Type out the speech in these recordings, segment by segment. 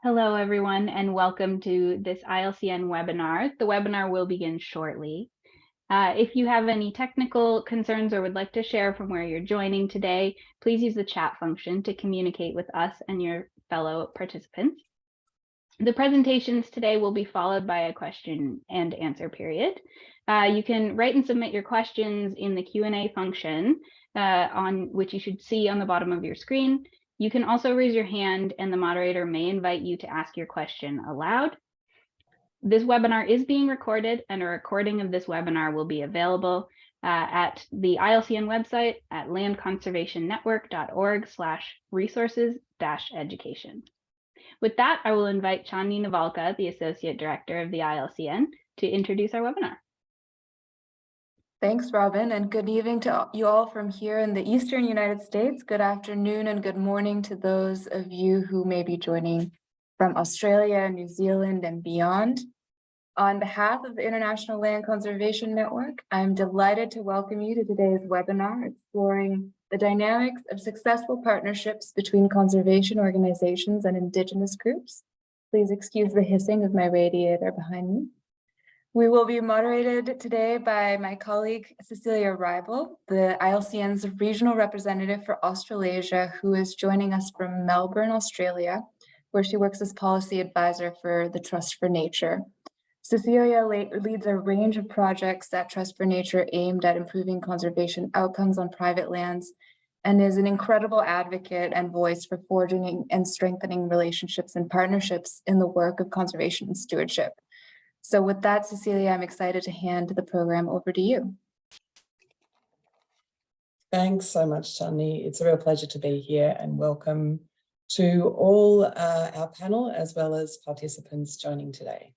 Hello, everyone, and welcome to this ILCN webinar. The webinar will begin shortly. If you have any technical concerns or would like to share from where you're joining today, please use the chat function to communicate with us and your fellow participants. The presentations today will be followed by a question and answer period. You can write and submit your questions in the Q&A function, on which you should see on the bottom of your screen. You can also raise your hand and the moderator may invite you to ask your question aloud. This webinar is being recorded and a recording of this webinar will be available at the ILCN website at landconservationnetwork.org/resources-education. With that, I will invite Chandni Navalka, the Associate Director of the ILCN, to introduce our webinar. Thanks, Robin, and good evening to you all from here in the Eastern United States. Good afternoon and good morning to those of you who may be joining from Australia, New Zealand, and beyond. On behalf of the International Land Conservation Network, I'm delighted to welcome you to today's webinar exploring the dynamics of successful partnerships between conservation organizations and Indigenous groups. Please excuse the hissing of my radiator behind me. We will be moderated today by my colleague, Cecilia Reibel, the ILCN's regional representative for Australasia, who is joining us from Melbourne, Australia, where she works as policy advisor for the Trust for Nature. Cecilia leads a range of projects at Trust for Nature aimed at improving conservation outcomes on private lands and is an incredible advocate and voice for forging and strengthening relationships and partnerships in the work of conservation and stewardship. So with that, Cecilia, I'm excited to hand the program over to you. Thanks so much, Chandni. It's a real pleasure to be here and welcome to all our panel as well as participants joining today.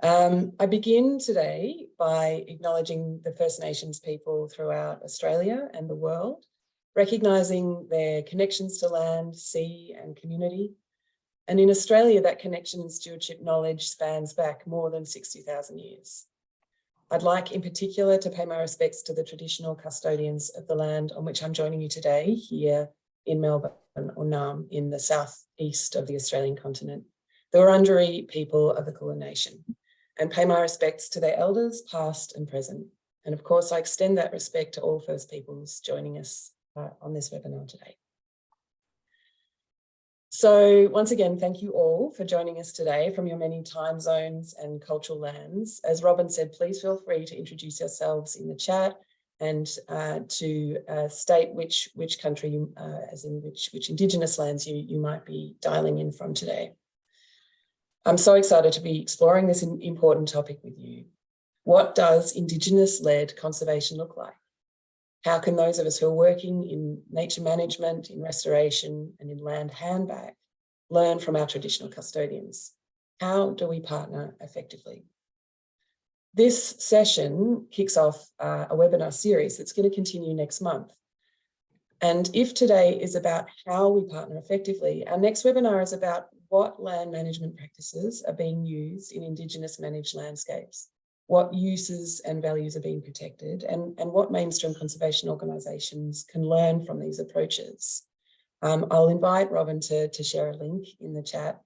I begin today by acknowledging the First Nations people throughout Australia and the world, recognising their connections to land, sea and community. And in Australia, that connection and stewardship knowledge spans back more than 60,000 years. I'd like in particular to pay my respects to the traditional custodians of the land on which I'm joining you today here in Melbourne or Naarm in the southeast of the Australian continent, the Wurundjeri people of the Kulin Nation, and pay my respects to their elders past and present. And of course, I extend that respect to all First Peoples joining us on this webinar today. So once again, thank you all for joining us today from your many time zones and cultural lands. As Robin said, please feel free to introduce yourselves in the chat and to state which country, as in which Indigenous lands you might be dialing in from today. I'm so excited to be exploring this important topic with you. What does Indigenous-led conservation look like? How can those of us who are working in nature management, in restoration and in land handback learn from our traditional custodians? How do we partner effectively? This session kicks off a webinar series that's going to continue next month. And if today is about how we partner effectively, our next webinar is about what land management practices are being used in Indigenous managed landscapes, what uses and values are being protected, and what mainstream conservation organisations can learn from these approaches. I'll invite Robin to share a link in the chat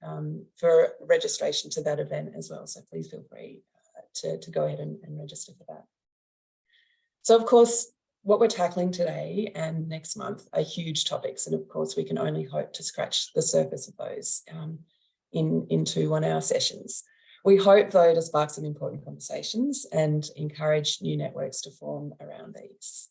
for registration to that event as well. So please feel free to go ahead and register for that. So of course, what we're tackling today and next month are huge topics. And of course, we can only hope to scratch the surface of those in 2 one-hour sessions. We hope, though, to spark some important conversations and encourage new networks to form around these.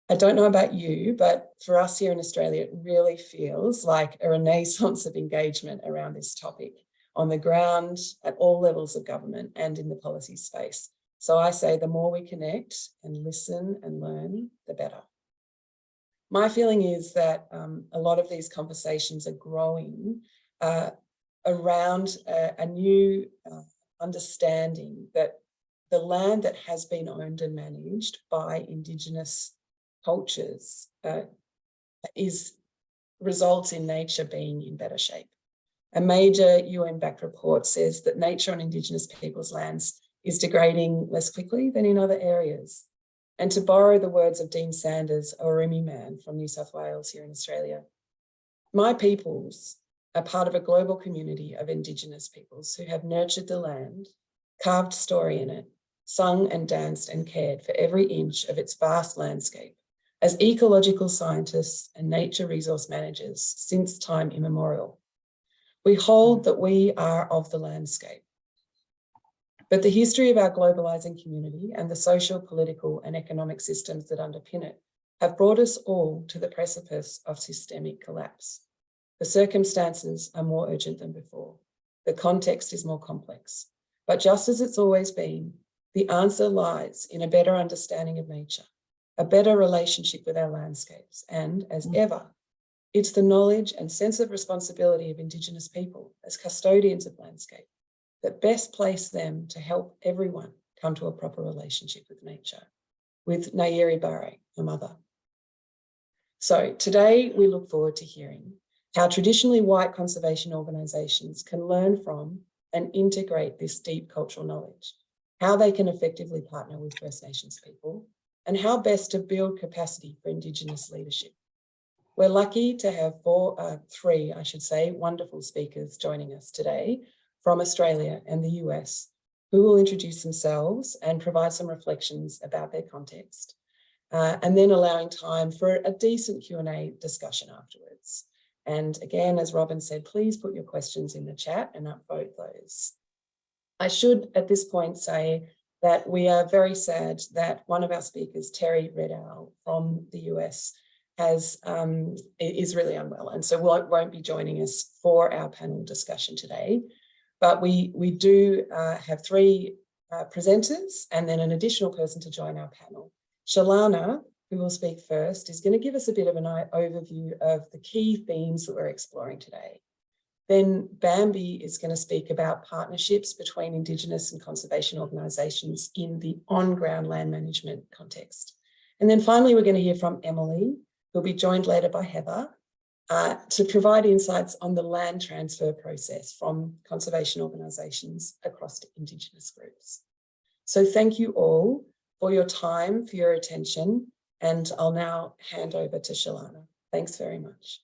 I don't know about you, but for us here in Australia, it really feels like a renaissance of engagement around this topic on the ground, at all levels of government and in the policy space. So I say the more we connect and listen and learn, the better. My feeling is that a lot of these conversations are growing around a new understanding that the land that has been owned and managed by Indigenous cultures results in nature being in better shape. A major UN-backed report says that nature on Indigenous peoples' lands is degrading less quickly than in other areas. And to borrow the words of Dean Sanders, a Warumi man from New South Wales here in Australia, my peoples are part of a global community of Indigenous peoples who have nurtured the land, carved story in it, sung and danced and cared for every inch of its vast landscape as ecological scientists and nature resource managers since time immemorial. We hold that we are of the landscape. But the history of our globalizing community and the social, political, and economic systems that underpin it have brought us all to the precipice of systemic collapse. The circumstances are more urgent than before. The context is more complex. But just as it's always been, the answer lies in a better understanding of nature, a better relationship with our landscapes, and, as ever, it's the knowledge and sense of responsibility of Indigenous people as custodians of landscape that best place them to help everyone come to a proper relationship with nature, with Nayeri Bare, her mother. So today we look forward to hearing how traditionally white conservation organisations can learn from and integrate this deep cultural knowledge, how they can effectively partner with First Nations people, and how best to build capacity for Indigenous leadership. We're lucky to have three wonderful speakers joining us today from Australia and the US, who will introduce themselves and provide some reflections about their context, and then allowing time for a decent Q&A discussion afterwards. And again, as Robin said, please put your questions in the chat and upvote those. I should at this point say that we are very sad that one of our speakers, Terry Redow from the US, is really unwell, and so won't be joining us for our panel discussion today. But we do have three presenters and then an additional person to join our panel. Shalana, who will speak first, is going to give us a bit of an overview of the key themes that we're exploring today. Then Bambi is going to speak about partnerships between Indigenous and conservation organisations in the on-ground land management context. And then finally, we're going to hear from Emily, who'll be joined later by Heather, to provide insights on the land transfer process from conservation organisations across to Indigenous groups. So thank you all for your time, for your attention, and I'll now hand over to Shalana. Thanks very much.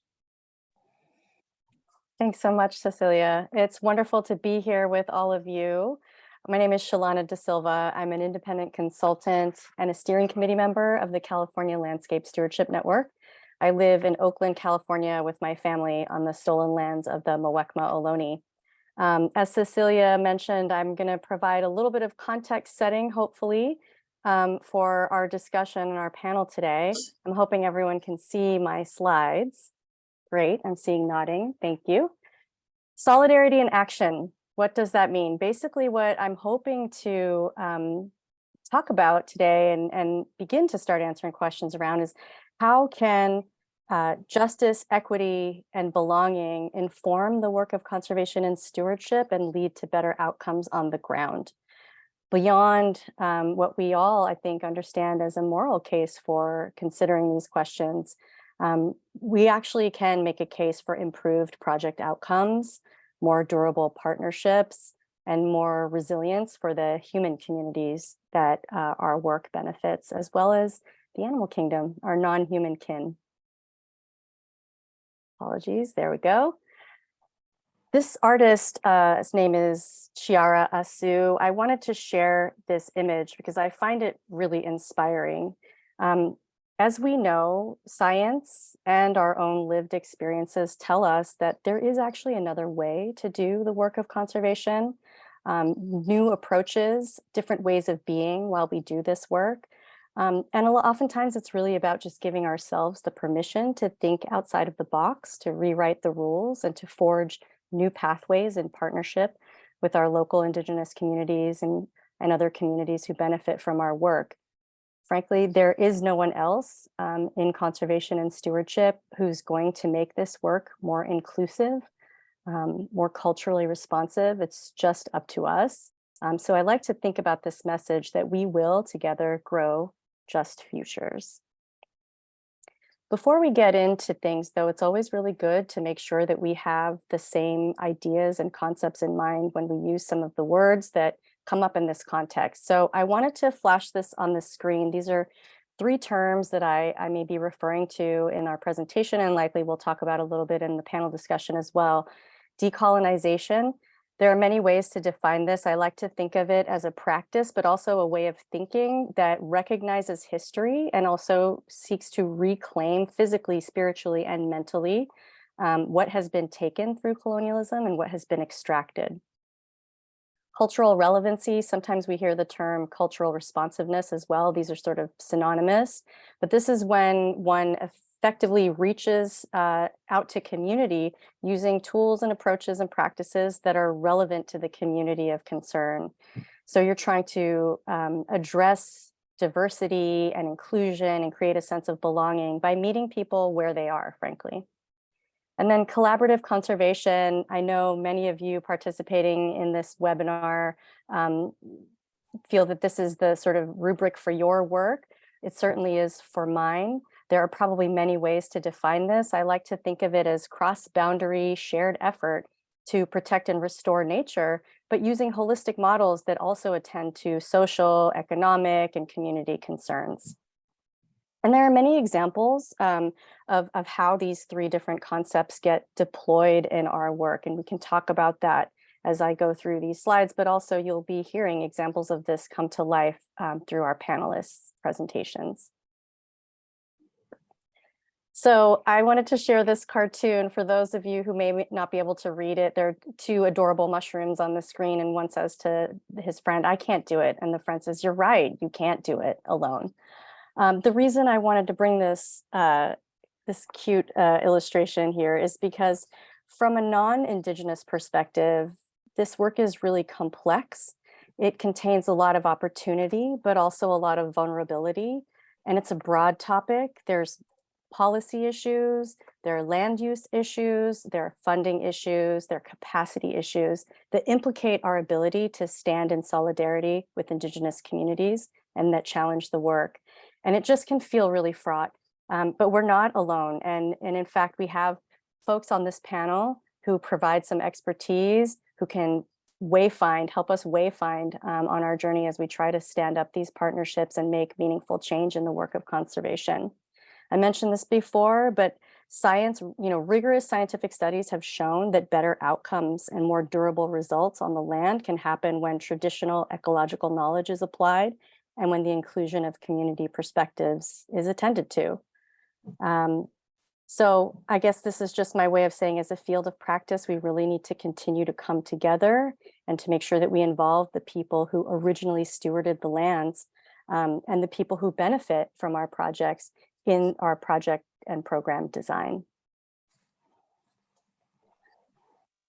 Thanks so much, Cecilia. It's wonderful to be here with all of you. My name is Shalana Da Silva. I'm an independent consultant and a steering committee member of the California Landscape Stewardship Network. I live in Oakland, California with my family on the stolen lands of the Muwekma Ohlone. As Cecilia mentioned, I'm going to provide a little bit of context setting, hopefully, for our discussion and our panel today. I'm hoping everyone can see my slides. Great, I'm seeing nodding, thank you. Solidarity in action, what does that mean? Basically what I'm hoping to talk about today and begin to start answering questions around is how can justice, equity, and belonging inform the work of conservation and stewardship and lead to better outcomes on the ground? Beyond what we all, I think, understand as a moral case for considering these questions, we actually can make a case for improved project outcomes, more durable partnerships, and more resilience for the human communities that our work benefits, as well as the animal kingdom, our non-human kin. Apologies, there we go. This artist, his name is Chiara Asu. I wanted to share this image because I find it really inspiring. As we know, science and our own lived experiences tell us that there is actually another way to do the work of conservation, new approaches, different ways of being while we do this work. And oftentimes it's really about just giving ourselves the permission to think outside of the box, to rewrite the rules, and to forge new pathways in partnership with our local Indigenous communities and other communities who benefit from our work. Frankly, there is no one else in conservation and stewardship who's going to make this work more inclusive, more culturally responsive. It's just up to us. So I like to think about this message that we will together grow just futures. Before we get into things, though, it's always really good to make sure that we have the same ideas and concepts in mind when we use some of the words that come up in this context. So I wanted to flash this on the screen. These are three terms that I may be referring to in our presentation, and likely we'll talk about a little bit in the panel discussion as well. Decolonization. There are many ways to define this. I like to think of it as a practice, but also a way of thinking that recognizes history and also seeks to reclaim physically, spiritually, and mentally what has been taken through colonialism and what has been extracted. Cultural relevancy, sometimes we hear the term cultural responsiveness as well. These are sort of synonymous, but this is when one effectively reaches out to community using tools and approaches and practices that are relevant to the community of concern. So you're trying to address diversity and inclusion and create a sense of belonging by meeting people where they are, frankly. And then collaborative conservation. I know many of you participating in this webinar feel that this is the sort of rubric for your work. It certainly is for mine. There are probably many ways to define this. I like to think of it as cross-boundary shared effort to protect and restore nature, but using holistic models that also attend to social, economic, and community concerns. And there are many examples of how these three different concepts get deployed in our work. And we can talk about that as I go through these slides, but also you'll be hearing examples of this come to life through our panelists' presentations. So I wanted to share this cartoon for those of you who may not be able to read it. There are two adorable mushrooms on the screen, and one says to his friend, "I can't do it." And the friend says, "You're right, you can't do it alone." The reason I wanted to bring this cute illustration here is because from a non-Indigenous perspective, this work is really complex. It contains a lot of opportunity, but also a lot of vulnerability. And it's a broad topic. There's policy issues, there are land use issues, there are funding issues, there are capacity issues that implicate our ability to stand in solidarity with Indigenous communities and that challenge the work. And it just can feel really fraught, but we're not alone. And in fact, we have folks on this panel who provide some expertise, who can help us wayfind on our journey as we try to stand up these partnerships and make meaningful change in the work of conservation. I mentioned this before, but science, rigorous scientific studies have shown that better outcomes and more durable results on the land can happen when traditional ecological knowledge is applied and when the inclusion of community perspectives is attended to. So I guess this is just my way of saying, as a field of practice, we really need to continue to come together and to make sure that we involve the people who originally stewarded the lands and the people who benefit from our projects in our project and program design.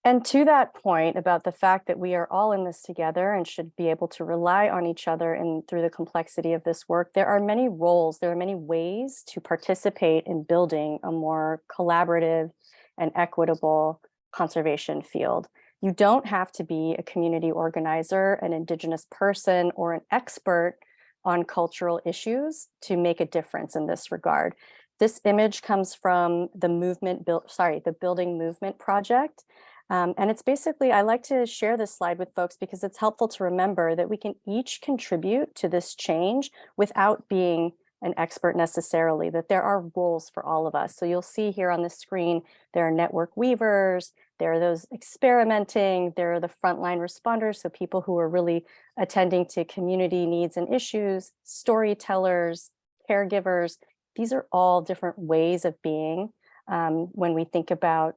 And to that point about the fact that we are all in this together and should be able to rely on each other and through the complexity of this work, there are many roles, there are many ways to participate in building a more collaborative and equitable conservation field. You don't have to be a community organizer, an Indigenous person, or an expert on cultural issues to make a difference in this regard. This image comes from the Building Movement Project. And it's basically, I like to share this slide with folks because it's helpful to remember that we can each contribute to this change without being an expert necessarily, that there are roles for all of us. So you'll see here on the screen, there are network weavers, there are those experimenting, there are the frontline responders, so people who are really attending to community needs and issues, storytellers, caregivers. These are all different ways of being when we think about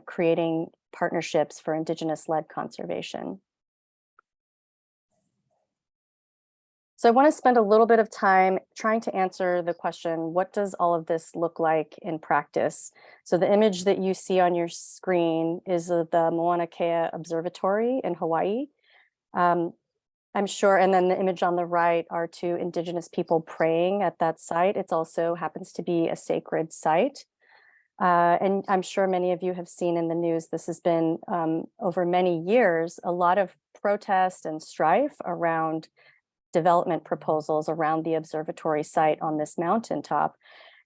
creating partnerships for Indigenous-led conservation. So I want to spend a little bit of time trying to answer the question, what does all of this look like in practice? So the image that you see on your screen is of the Mauna Kea Observatory in Hawaii. I'm sure, and then the image on the right are two Indigenous people praying at that site. It also happens to be a sacred site. And I'm sure many of you have seen in the news, this has been over many years, a lot of protest and strife around development proposals around the observatory site on this mountaintop.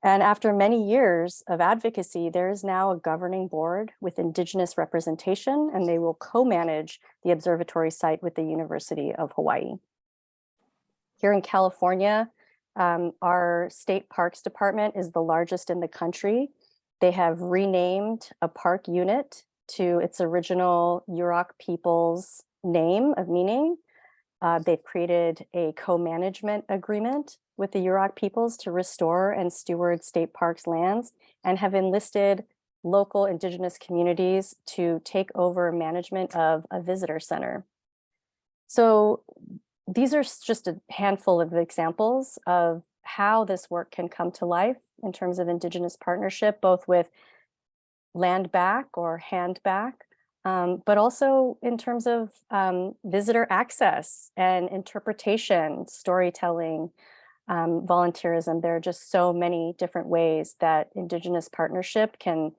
And after many years of advocacy, there is now a governing board with Indigenous representation, and they will co-manage the observatory site with the University of Hawaii. Here in California, Our state parks department is the largest in the country. They have renamed a park unit to its original Yurok people's name of meaning. They've created a co-management agreement with the Yurok peoples to restore and steward state parks lands, and have enlisted local indigenous communities to take over management of a visitor center. So these are just a handful of examples of how this work can come to life in terms of Indigenous partnership, both with land back or handback, but also in terms of visitor access and interpretation, storytelling, volunteerism. There are just so many different ways that Indigenous partnership can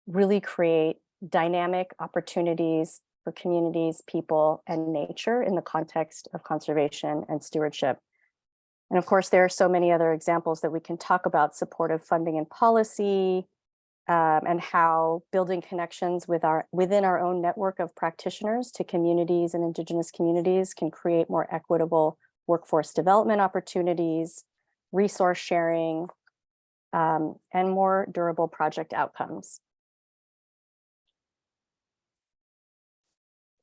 really create dynamic opportunities for communities, people, and nature in the context of conservation and stewardship. And of course, there are so many other examples that we can talk about: supportive funding and policy, and how building connections within our own network of practitioners to communities and Indigenous communities can create more equitable workforce development opportunities, resource sharing, and more durable project outcomes.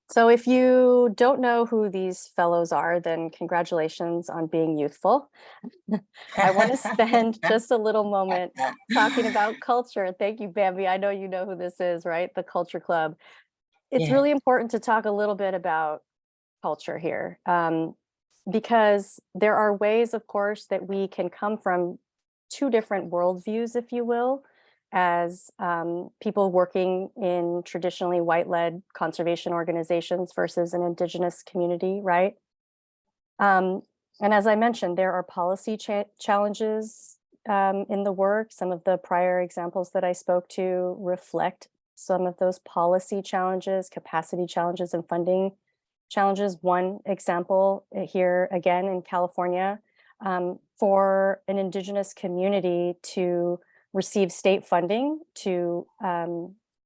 So if you don't know who these fellows are, then congratulations on being youthful. I want to spend just a little moment talking about culture. Thank you, Bambi. I know you know who this is, right? The Culture Club. It's really important to talk a little bit about culture here, because there are ways, of course, that we can come from two different worldviews, if you will, as people working in traditionally white-led conservation organizations versus an Indigenous community, right? And as I mentioned, there are policy challenges in the work. Some of the prior examples that I spoke to reflect some of those policy challenges, capacity challenges, and funding challenges. One example here, again, in California, for an Indigenous community to receive state funding to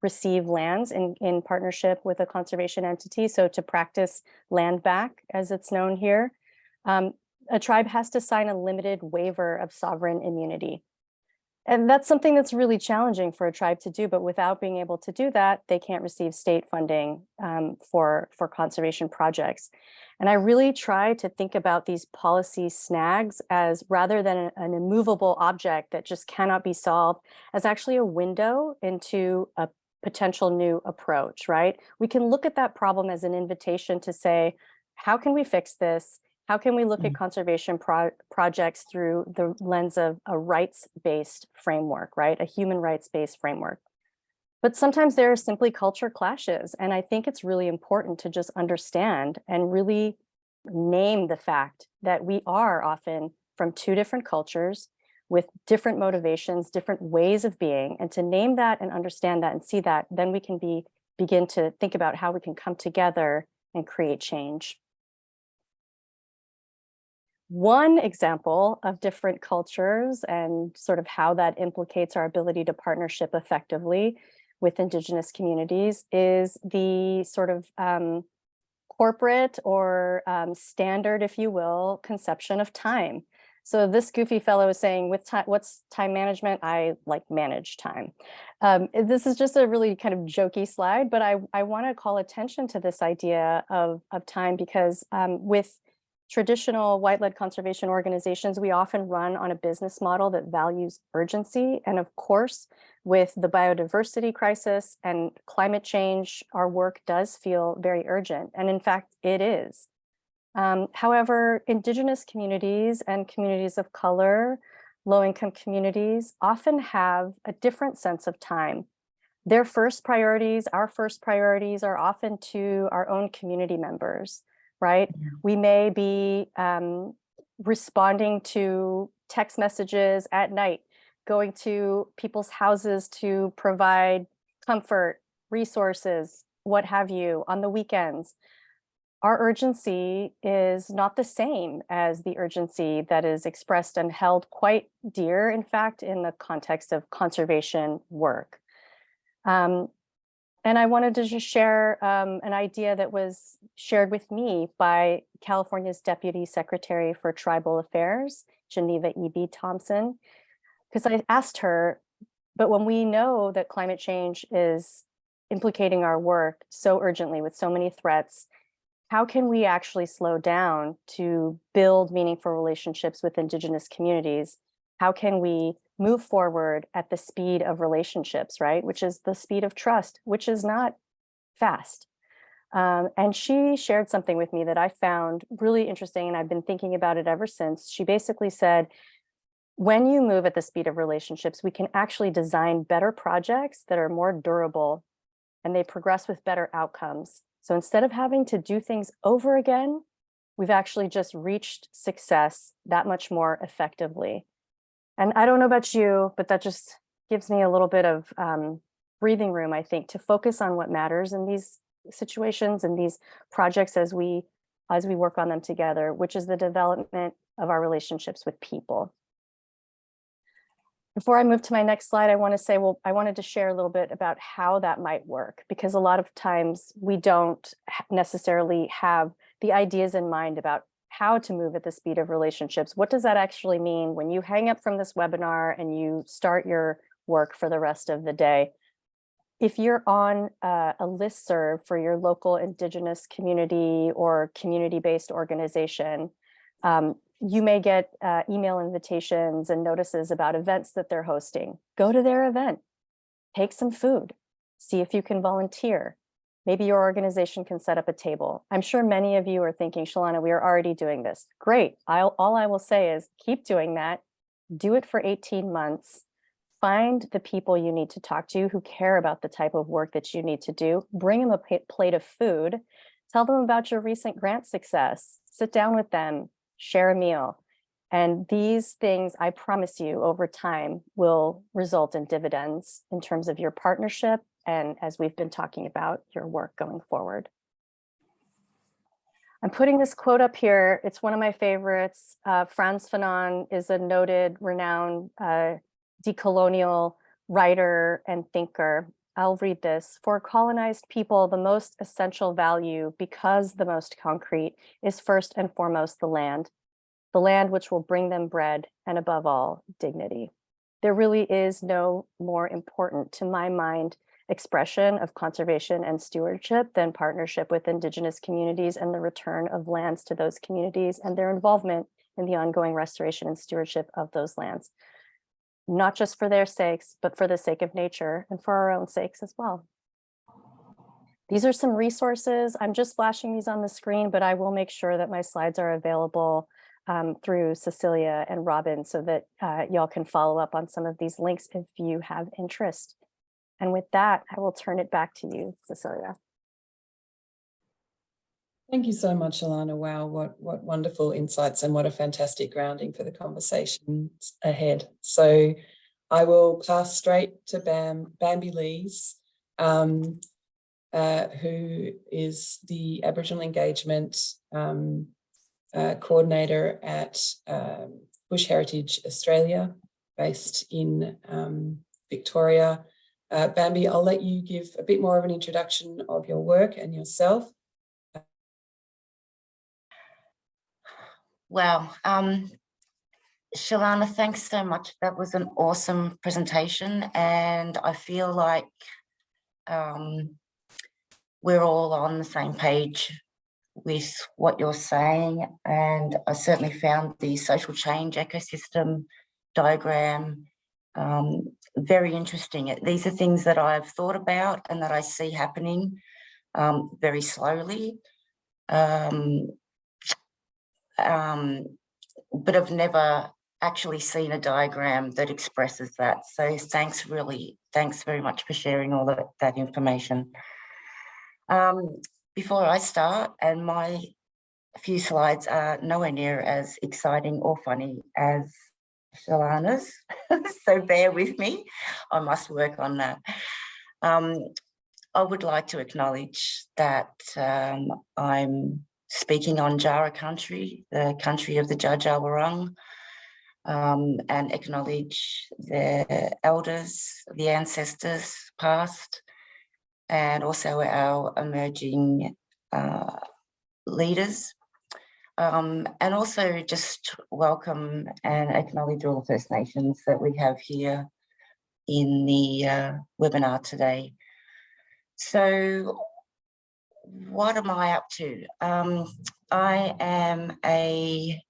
receive lands in partnership with a conservation entity. So to practice land back, as it's known here, a tribe has to sign a limited waiver of sovereign immunity. And that's something that's really challenging for a tribe to do, but without being able to do that, they can't receive state funding for conservation projects. And I really try to think about these policy snags as, rather than an immovable object that just cannot be solved, as actually a window into a potential new approach, right? We can look at that problem as an invitation to say, how can we fix this? How can we look at conservation projects through the lens of a rights-based framework, right? A human rights-based framework. But sometimes there are simply culture clashes. And I think it's really important to just understand and really name the fact that we are often from two different cultures with different motivations, different ways of being. And to name that and understand that and see that, then we can begin to think about how we can come together and create change. One example of different cultures and sort of how that implicates our ability to partnership effectively with Indigenous communities is the sort of corporate or standard, if you will, conception of time. So this goofy fellow is saying, with time, what's time management? I like manage time. This is just a really kind of jokey slide, but I want to call attention to this idea of time because with traditional white-led conservation organizations, we often run on a business model that values urgency. And of course, with the biodiversity crisis and climate change, our work does feel very urgent. And in fact, it is. However, Indigenous communities and communities of color, low-income communities often have a different sense of time. Their first priorities, our first priorities, are often to our own community members. Right? Yeah. We may be responding to text messages at night, going to people's houses to provide comfort, resources, what have you, on the weekends. Our urgency is not the same as the urgency that is expressed and held quite dear, in fact, in the context of conservation work. And I wanted to just share an idea that was shared with me by California's Deputy Secretary for Tribal Affairs, Geneva E.B. Thompson, because I asked her, but when we know that climate change is implicating our work so urgently with so many threats, how can we actually slow down to build meaningful relationships with Indigenous communities? How can we move forward at the speed of relationships, right? Which is the speed of trust, which is not fast. And she shared something with me that I found really interesting, and I've been thinking about it ever since. She basically said, when you move at the speed of relationships, we can actually design better projects that are more durable and they progress with better outcomes. So instead of having to do things over again, we've actually just reached success that much more effectively. And I don't know about you, but that just gives me a little bit of breathing room, I think, to focus on what matters in these situations and these projects as we work on them together, which is the development of our relationships with people. Before I move to my next slide, I want to say, well, I wanted to share a little bit about how that might work, because a lot of times we don't necessarily have the ideas in mind about how to move at the speed of relationships. What does that actually mean when you hang up from this webinar and you start your work for the rest of the day? If you're on a listserv for your local Indigenous community or community-based organization, you may get email invitations and notices about events that they're hosting. Go to their event, take some food, see if you can volunteer. Maybe your organization can set up a table. I'm sure many of you are thinking, Shalana, we are already doing this. Great. All I will say is keep doing that. Do it for 18 months. Find the people you need to talk to who care about the type of work that you need to do. Bring them a plate of food. Tell them about your recent grant success. Sit down with them. Share a meal. And these things, I promise you, over time will result in dividends in terms of your partnership and, as we've been talking about, your work going forward. I'm putting this quote up here. It's one of my favorites. Frantz Fanon is a noted, renowned decolonial writer and thinker. I'll read this. For colonized people, the most essential value, because the most concrete, is first and foremost the land which will bring them bread and, above all, dignity. There really is no more important, to my mind, expression of conservation and stewardship than partnership with Indigenous communities and the return of lands to those communities and their involvement in the ongoing restoration and stewardship of those lands. Not just for their sakes, but for the sake of nature and for our own sakes as well. These are some resources. I'm just flashing these on the screen, but I will make sure that my slides are available through Cecilia and Robin so that y'all can follow up on some of these links if you have interest. And with that, I will turn it back to you, Cecilia. Thank you so much, Alana. Wow, what wonderful insights and what a fantastic grounding for the conversation ahead. So I will pass straight to Bambi Lees, who is the Aboriginal Engagement coordinator at Bush Heritage Australia, based in Victoria. Bambi, I'll let you give a bit more of an introduction of your work and yourself. Wow. Shalana, thanks so much. That was an awesome presentation, and I feel like we're all on the same page with what you're saying, and I certainly found the social change ecosystem diagram very interesting. These are things that I've thought about and that I see happening very slowly, but I've never actually seen a diagram that expresses that. So thanks very much for sharing all that information. Before I start, and my few slides are nowhere near as exciting or funny as Shalana's, so bear with me, I must work on that. I would like to acknowledge that I'm speaking on Jara country, the country of the Dja Wurrung, and acknowledge the elders, the ancestors past, and also our emerging leaders. And also just welcome and acknowledge all the First Nations that we have here in the webinar today. So what am I up to? I am a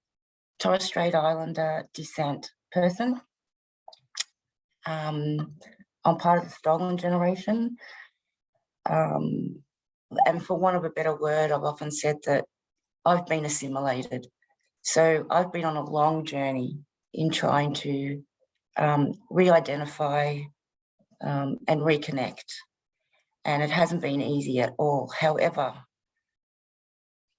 Torres Strait Islander descent person. I'm part of the stolen generation. And for want of a better word, I've often said that I've been assimilated. So I've been on a long journey in trying to re-identify and reconnect. And it hasn't been easy at all. However,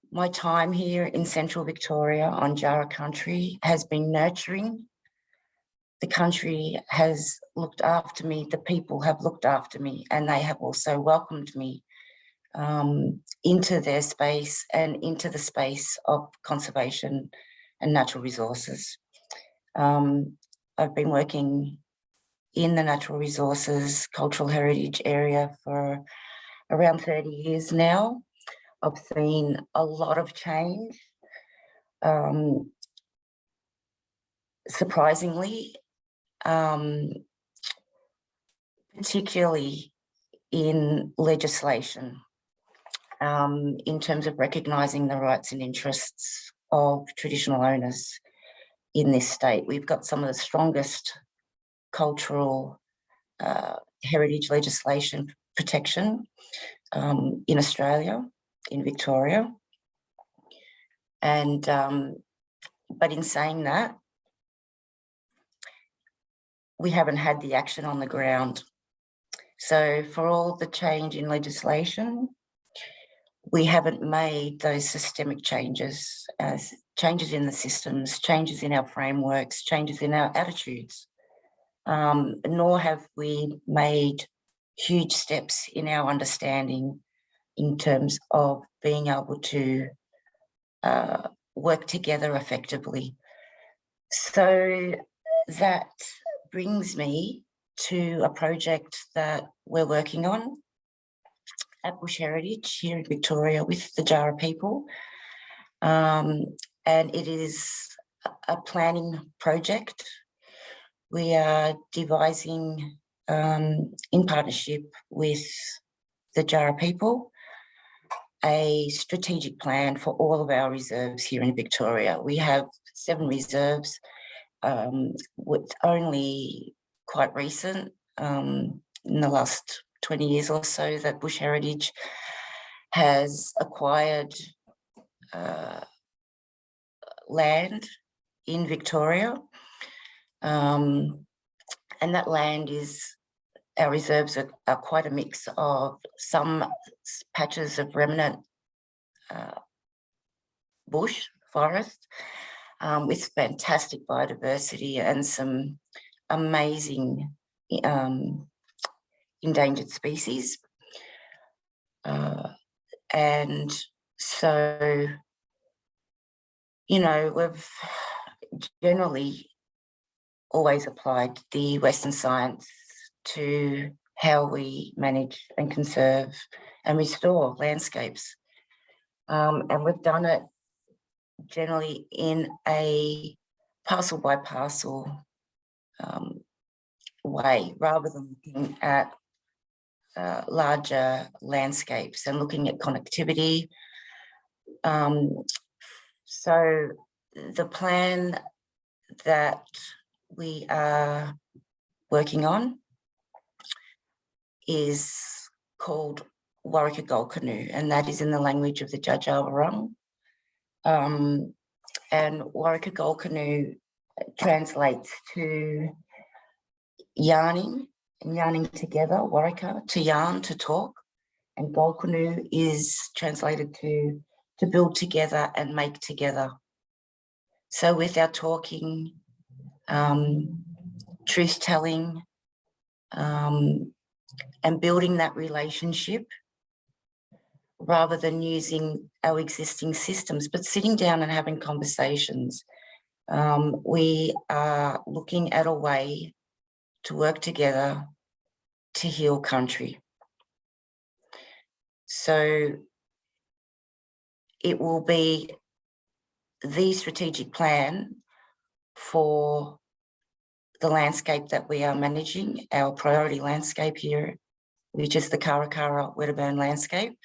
my time here in central Victoria on Jara country has been nurturing. The country has looked after me, the people have looked after me, and they have also welcomed me into their space and into the space of conservation and natural resources. I've been working in the natural resources, cultural heritage area for around 30 years now. I've seen a lot of change. Surprisingly, particularly in legislation, in terms of recognising the rights and interests of traditional owners in this state. We've got some of the strongest cultural heritage legislation protection in Australia, in Victoria. And but in saying that, we haven't had the action on the ground. So for all the change in legislation, we haven't made those systemic changes, as changes in the systems, changes in our frameworks, changes in our attitudes, nor have we made huge steps in our understanding in terms of being able to work together effectively. So that brings me to a project that we're working on at Bush Heritage here in Victoria with the Jara people. And it is a planning project. We are devising in partnership with the Jara people a strategic plan for all of our reserves here in Victoria. We have 7 reserves, with only quite recent, in the last 20 years or so, that Bush Heritage has acquired land in Victoria. And that land is, our reserves are quite a mix of some patches of remnant bush forest with fantastic biodiversity and some amazing endangered species. And so, you know, we've generally always applied the Western science to how we manage and conserve and restore landscapes. And we've done it generally in a parcel by parcel way, rather than looking at larger landscapes and looking at connectivity. So the plan that we are working on is called Warrika Gold Canoe, and that is in the language of the Djadjawurrung. And Warrika Gold Canoe translates to yarning, and yarning together, Warrika, to yarn, to talk, and Gold Canoe is translated to build together and make together. So with our talking, truth-telling, and building that relationship, rather than using our existing systems, but sitting down and having conversations, we are looking at a way to work together to heal country. So it will be the strategic plan for the landscape that we are managing, our priority landscape here, which is the Karakara Wedderburn landscape.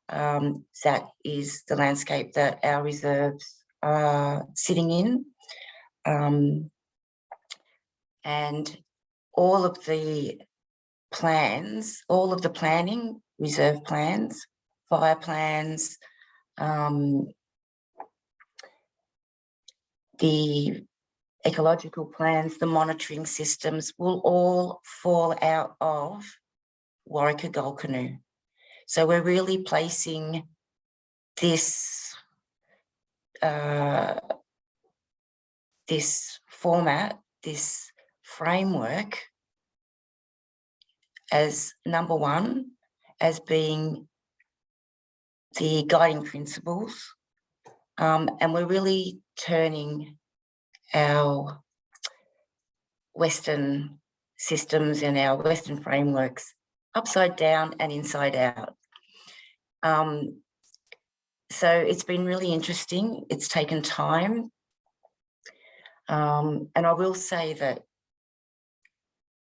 That is the landscape that our reserves are sitting in. And all of the plans, all of the planning, reserve plans, fire plans, the ecological plans, the monitoring systems will all fall out of Warwick Gold Canoe. So we're really placing this this format, this framework as number one, as being the guiding principles. And we're really turning our Western systems and our Western frameworks upside down and inside out. So it's been really interesting. It's taken time. And I will say that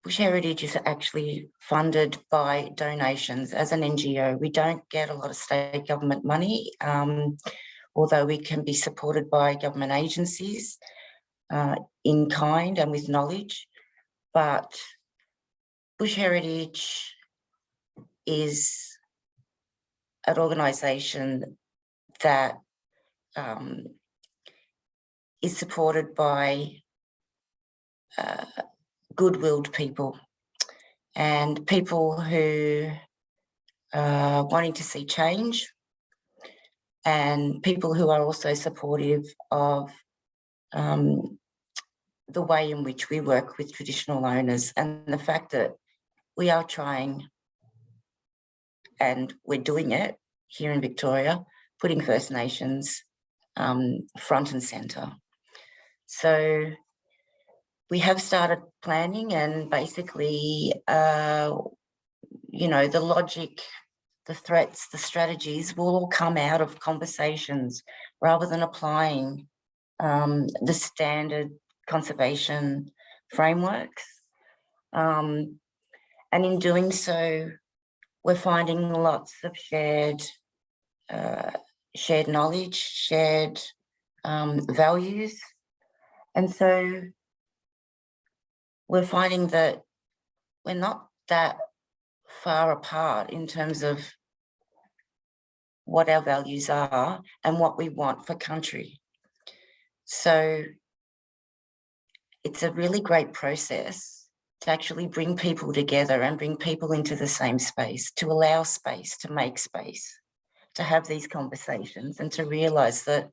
Bush Heritage is actually funded by donations as an NGO. We don't get a lot of state government money, although we can be supported by government agencies in kind and with knowledge. But Bush Heritage is an organisation that is supported by good-willed people and people who are wanting to see change, and people who are also supportive of the way in which we work with traditional owners, and the fact that we are trying, and we're doing it here in Victoria, putting First Nations front and centre. So we have started planning, and basically, you know, the logic, the threats, the strategies will all come out of conversations rather than applying the standard conservation frameworks. And in doing so, we're finding lots of shared knowledge, shared values. And so we're finding that we're not that far apart in terms of what our values are and what we want for country. So it's a really great process to actually bring people together and bring people into the same space, to allow space, to make space, to have these conversations and to realise that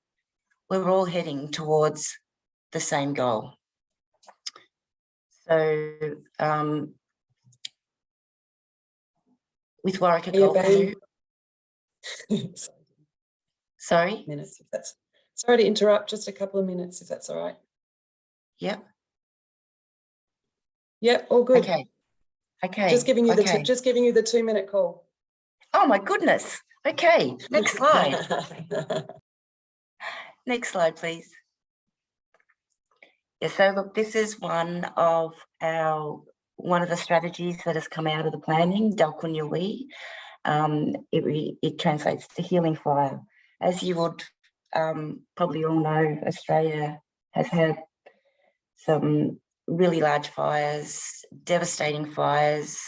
we're all heading towards the same goal. So with Warwick Gold Canoe. Sorry? Minutes, if that's, sorry to interrupt, just a couple of minutes, if that's all right. Yep. Yep, all good. Okay. Okay. Just giving you the just giving you the 2-minute call. Oh my goodness. Okay. Next slide. Next slide, please. Yeah, so look, this is one of the strategies that has come out of the planning, Dalkunyawee. It translates to healing fire. As you would probably all know, Australia has had some really large fires, devastating fires.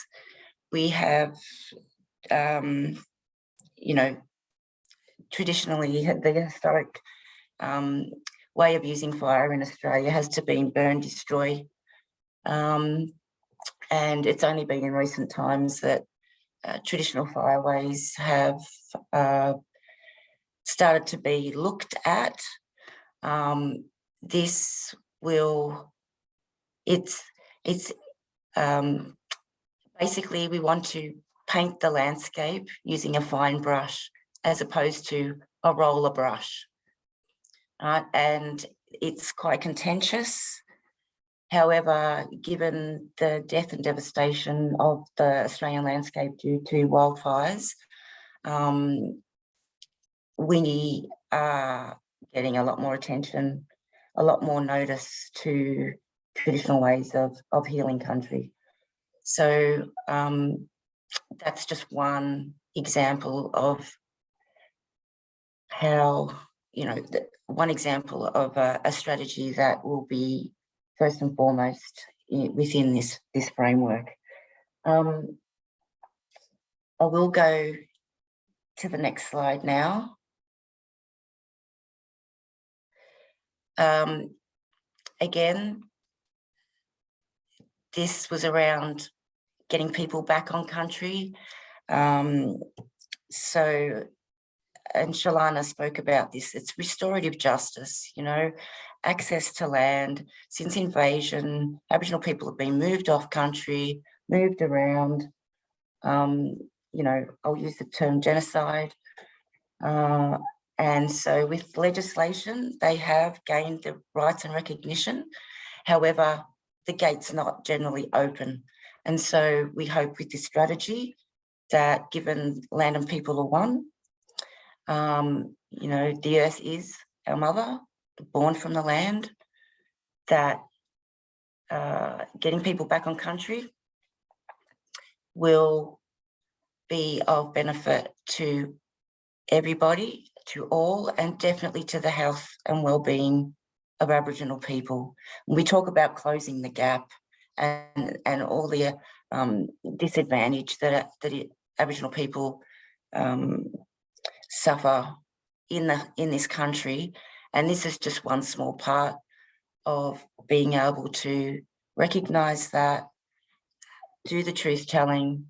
We have, you know, traditionally the historic way of using fire in Australia has to be burn, destroy. And it's only been in recent times that traditional fireways have started to be looked at. This will, basically we want to paint the landscape using a fine brush as opposed to a roller brush. And it's quite contentious. However, given the death and devastation of the Australian landscape due to wildfires, we are getting a lot more attention, a lot more notice to traditional ways of healing country. So that's just one example of how, one example of a strategy that will be first and foremost within this framework. I will go to the next slide now. Again, this was around getting people back on country. And Shalana spoke about this, it's restorative justice, access to land. Since invasion, Aboriginal people have been moved off country, moved around. I'll use the term genocide. And so with legislation, they have gained the rights and recognition. However, the gate's not generally open. And so we hope with this strategy that given land and people are one, the earth is our mother, born from the land, that getting people back on country will be of benefit to everybody, to all, and definitely to the health and well-being of Aboriginal people. We talk about closing the gap and all the disadvantage that Aboriginal people suffer in this country, and this is just one small part of being able to recognise that, do the truth telling,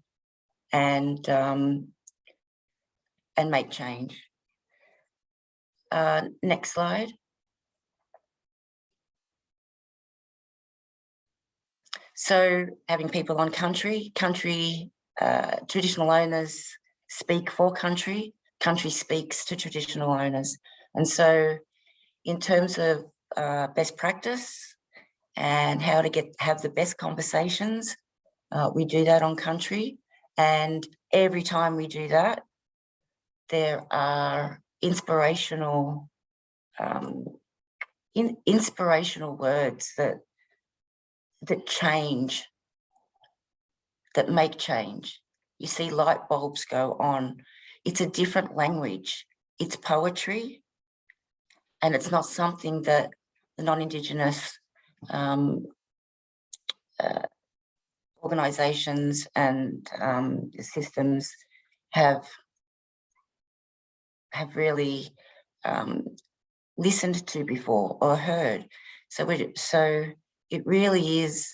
and make change. Next slide. So having people on country, traditional owners speak for country, country speaks to traditional owners. And so in terms of best practice and how to have the best conversations, we do that on country. And every time we do that, there are inspirational words that change, that make change. You see light bulbs go on. It's a different language. It's poetry, and it's not something that the non-Indigenous organisations and systems have really listened to before or heard. So it really is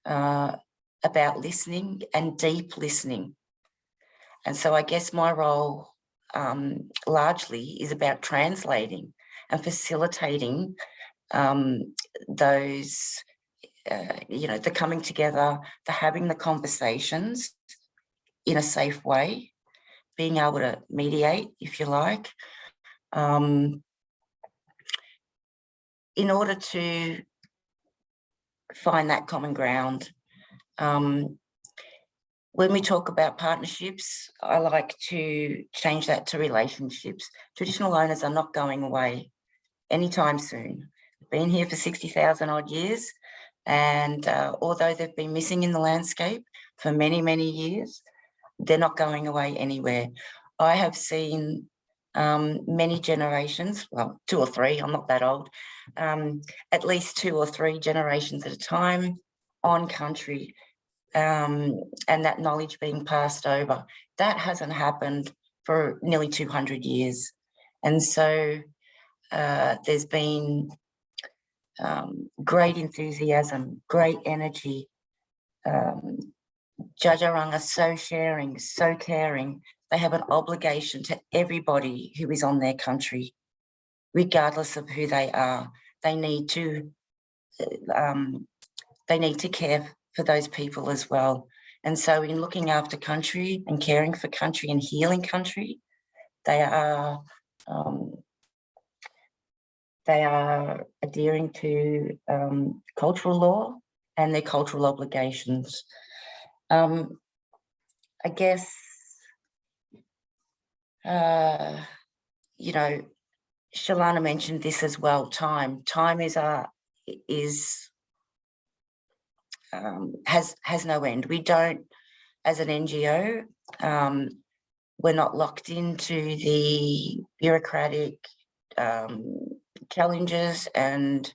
about listening, and deep listening. And so I guess my role largely is about translating and facilitating those, the coming together, the having the conversations in a safe way, being able to mediate, if you like, in order to find that common ground. When we talk about partnerships, I like to change that to relationships. Traditional owners are not going away anytime soon. Been here for 60,000 odd years, and although they've been missing in the landscape for many, many years, they're not going away anywhere. I have seen many generations, well, 2 or 3, I'm not that old, at least 2 or 3 generations at a time on country, and that knowledge being passed over. That hasn't happened for nearly 200 years. And so there's been great enthusiasm, great energy. Jajarang are so sharing, so caring. They have an obligation to everybody who is on their country, regardless of who they are. They need to care for those people as well. And so in looking after country and caring for country and healing country, they are adhering to cultural law and their cultural obligations. I guess you know, Shalana mentioned this as well. Time has no end. We don't, as an NGO, we're not locked into the bureaucratic challenges and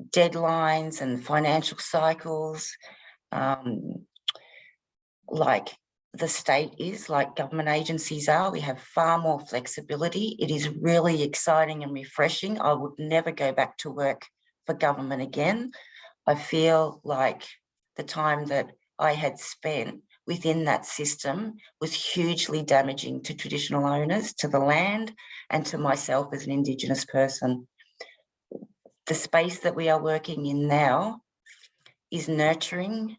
deadlines and financial cycles like the state is, like government agencies are. We have far more flexibility. It is really exciting and refreshing. I would never go back to work for government again. I feel like the time that I had spent within that system was hugely damaging to traditional owners, to the land, and to myself as an Indigenous person. The space that we are working in now is nurturing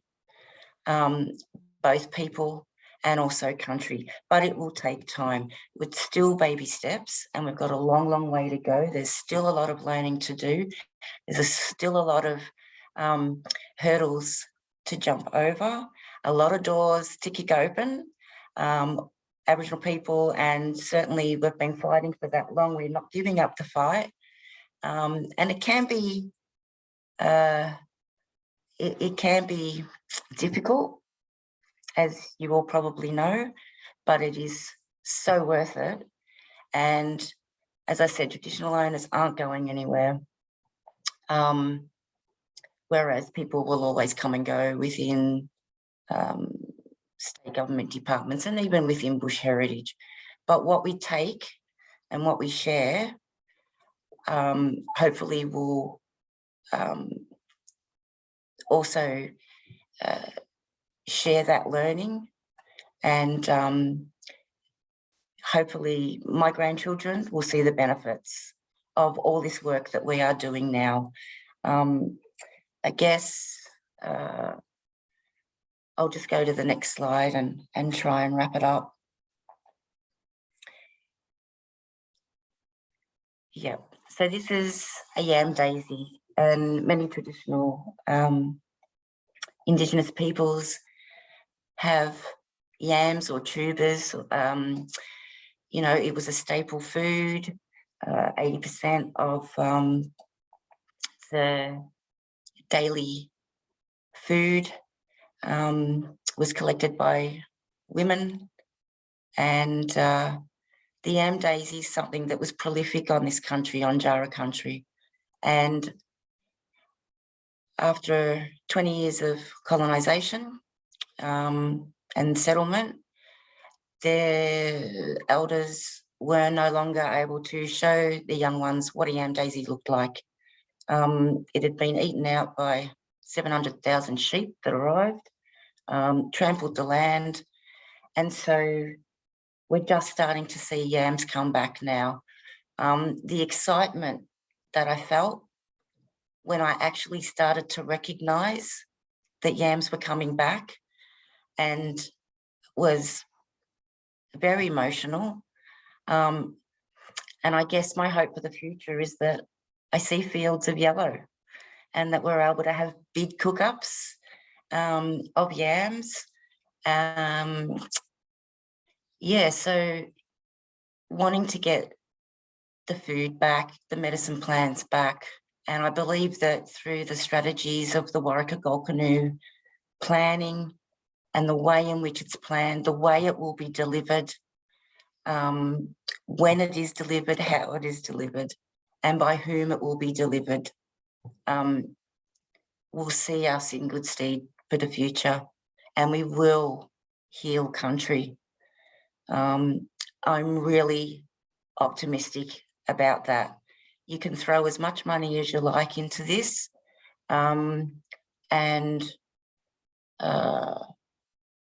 both people and also country, but it will take time. It's still baby steps, and we've got a long, long way to go. There's still a lot of learning to do. There's still a lot of hurdles to jump over, a lot of doors to kick open. Aboriginal people, and certainly we've been fighting for that long. We're not giving up the fight. And it can be it can be difficult, as you all probably know, but it is so worth it. And as I said, traditional owners aren't going anywhere, whereas people will always come and go within state government departments and even within bush heritage. But what we take and what we share hopefully will also share that learning, and hopefully my grandchildren will see the benefits of all this work that we are doing now. I guess I'll just go to the next slide and try and wrap it up. Yeah, so this is a yam daisy, and many traditional Indigenous peoples have yams or tubers. You know, it was a staple food. 80% of the daily food was collected by women, and the yam daisy is something that was prolific on this country, on Jara country. And after 20 years of colonisation and settlement, the elders were no longer able to show the young ones what a yam daisy looked like. It had been eaten out by 700,000 sheep that arrived, trampled the land, and so we're just starting to see yams come back now. The excitement that I felt when I actually started to recognise that yams were coming back, and was very emotional. And I guess my hope for the future is that I see fields of yellow, and that we're able to have big cook-ups of yams. Yeah, so wanting to get the food back, the medicine plants back, and I believe that through the strategies of the Warraka Golkanu planning and the way in which it's planned, the way it will be delivered, when it is delivered, how it is delivered, and by whom it will be delivered, will see us in good stead for the future, and we will heal country. I'm really optimistic about that. You can throw as much money as you like into this,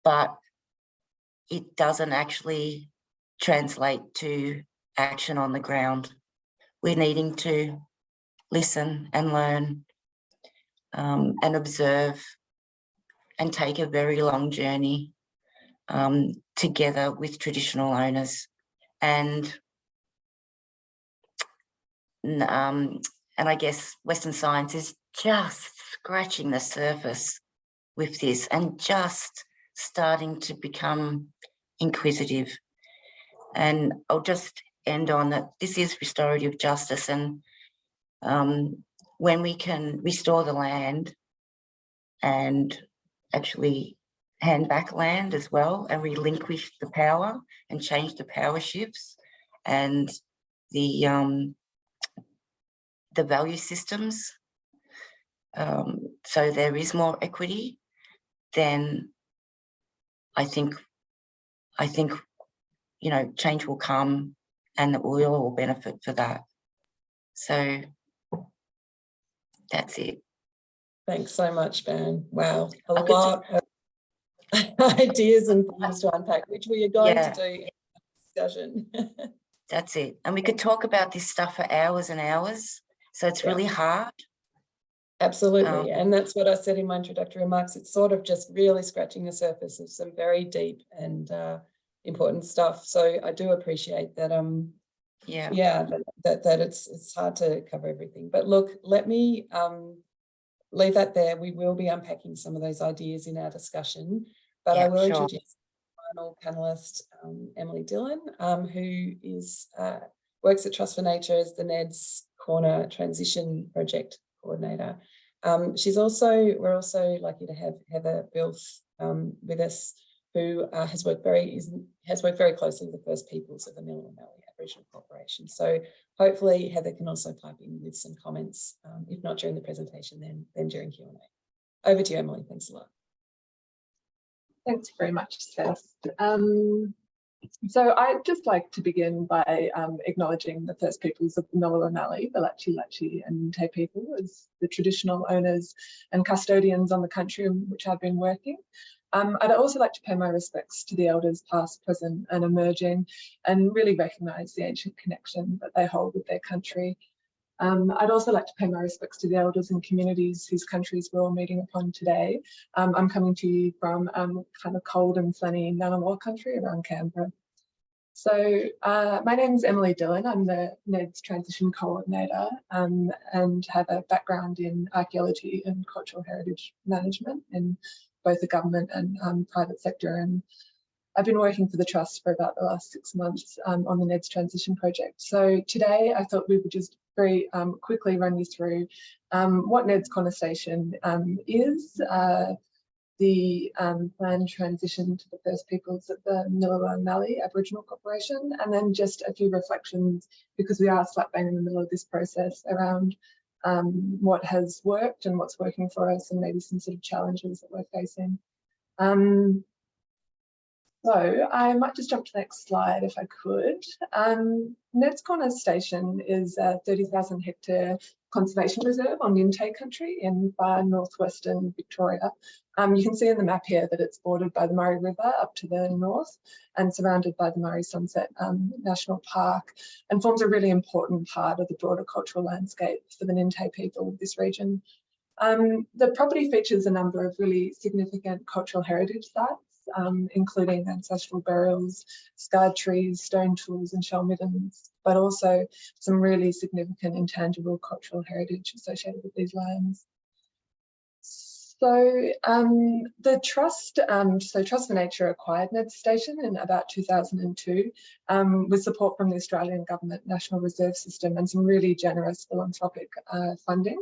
but it doesn't actually translate to action on the ground. We're needing to listen and learn and observe and take a very long journey together with traditional owners. And I guess Western science is just scratching the surface with this and just starting to become inquisitive. And I'll just end on that this is restorative justice, and when we can restore the land and actually hand back land as well and relinquish the power and change the power shifts and the value systems, so there is more equity, then I think you know, change will come and we all will benefit for that. So that's it. Thanks so much, Van. Wow, a lot of ideas and things to unpack, which we are going to do in the discussion. That's it. And we could talk about this stuff for hours and hours. So it's really hard. Absolutely. And that's what I said in my introductory remarks. It's sort of just really scratching the surface of some very deep and important stuff. So I do appreciate that. That it's hard to cover everything. But look, let me leave that there. We will be unpacking some of those ideas in our discussion. But I will introduce the final panelist, Emily Dillon, who is works at Trust for Nature as the Ned's Corner Transition Project Coordinator. We're also lucky to have Heather Bilth with us, who has worked very closely with the First Peoples of the Millewa Valley Aboriginal Corporation. So hopefully Heather can also pipe in with some comments, if not during the presentation, then during Q&A. Over to you, Emily. Thanks a lot. Thanks very much, Steph. So I'd just like to begin by acknowledging the First Peoples of the Millewa Valley, the Latchi Latchi and Nte people, as the traditional owners and custodians on the country in which I've been working. I'd also like to pay my respects to the elders past, present and emerging, and really recognise the ancient connection that they hold with their country. I'd also like to pay my respects to the elders and communities whose countries we're all meeting upon today. I'm coming to you from kind of cold and sunny Ngunnawal country around Canberra. So my name's Emily Dillon. I'm the NED's Transition Coordinator and have a background in archaeology and cultural heritage management in both the government and private sector. And I've been working for the Trust for about the last 6 months on the NED's Transition Project. So today I thought we would just very quickly run you through what NED's Corner Station is, the planned transition to the First Peoples of the Millewa Valley Aboriginal Corporation, and then just a few reflections, because we are slap bang in the middle of this process, around what has worked and what's working for us, and maybe some sort of challenges that we're facing. So I might just jump to the next slide if I could. Ned's Corner Station is a 30,000 hectare conservation reserve on Nte country in far northwestern Victoria. You can see in the map here that it's bordered by the Murray River up to the north and surrounded by the Murray Sunset National Park, and forms a really important part of the broader cultural landscape for the Nte people of this region. The property features a number of really significant cultural heritage sites, including ancestral burials, scarred trees, stone tools and shell middens, but also some really significant intangible cultural heritage associated with these lands. So the Trust, Trust for Nature acquired Ned's Station in about 2002 with support from the Australian Government National Reserve System and some really generous philanthropic funding.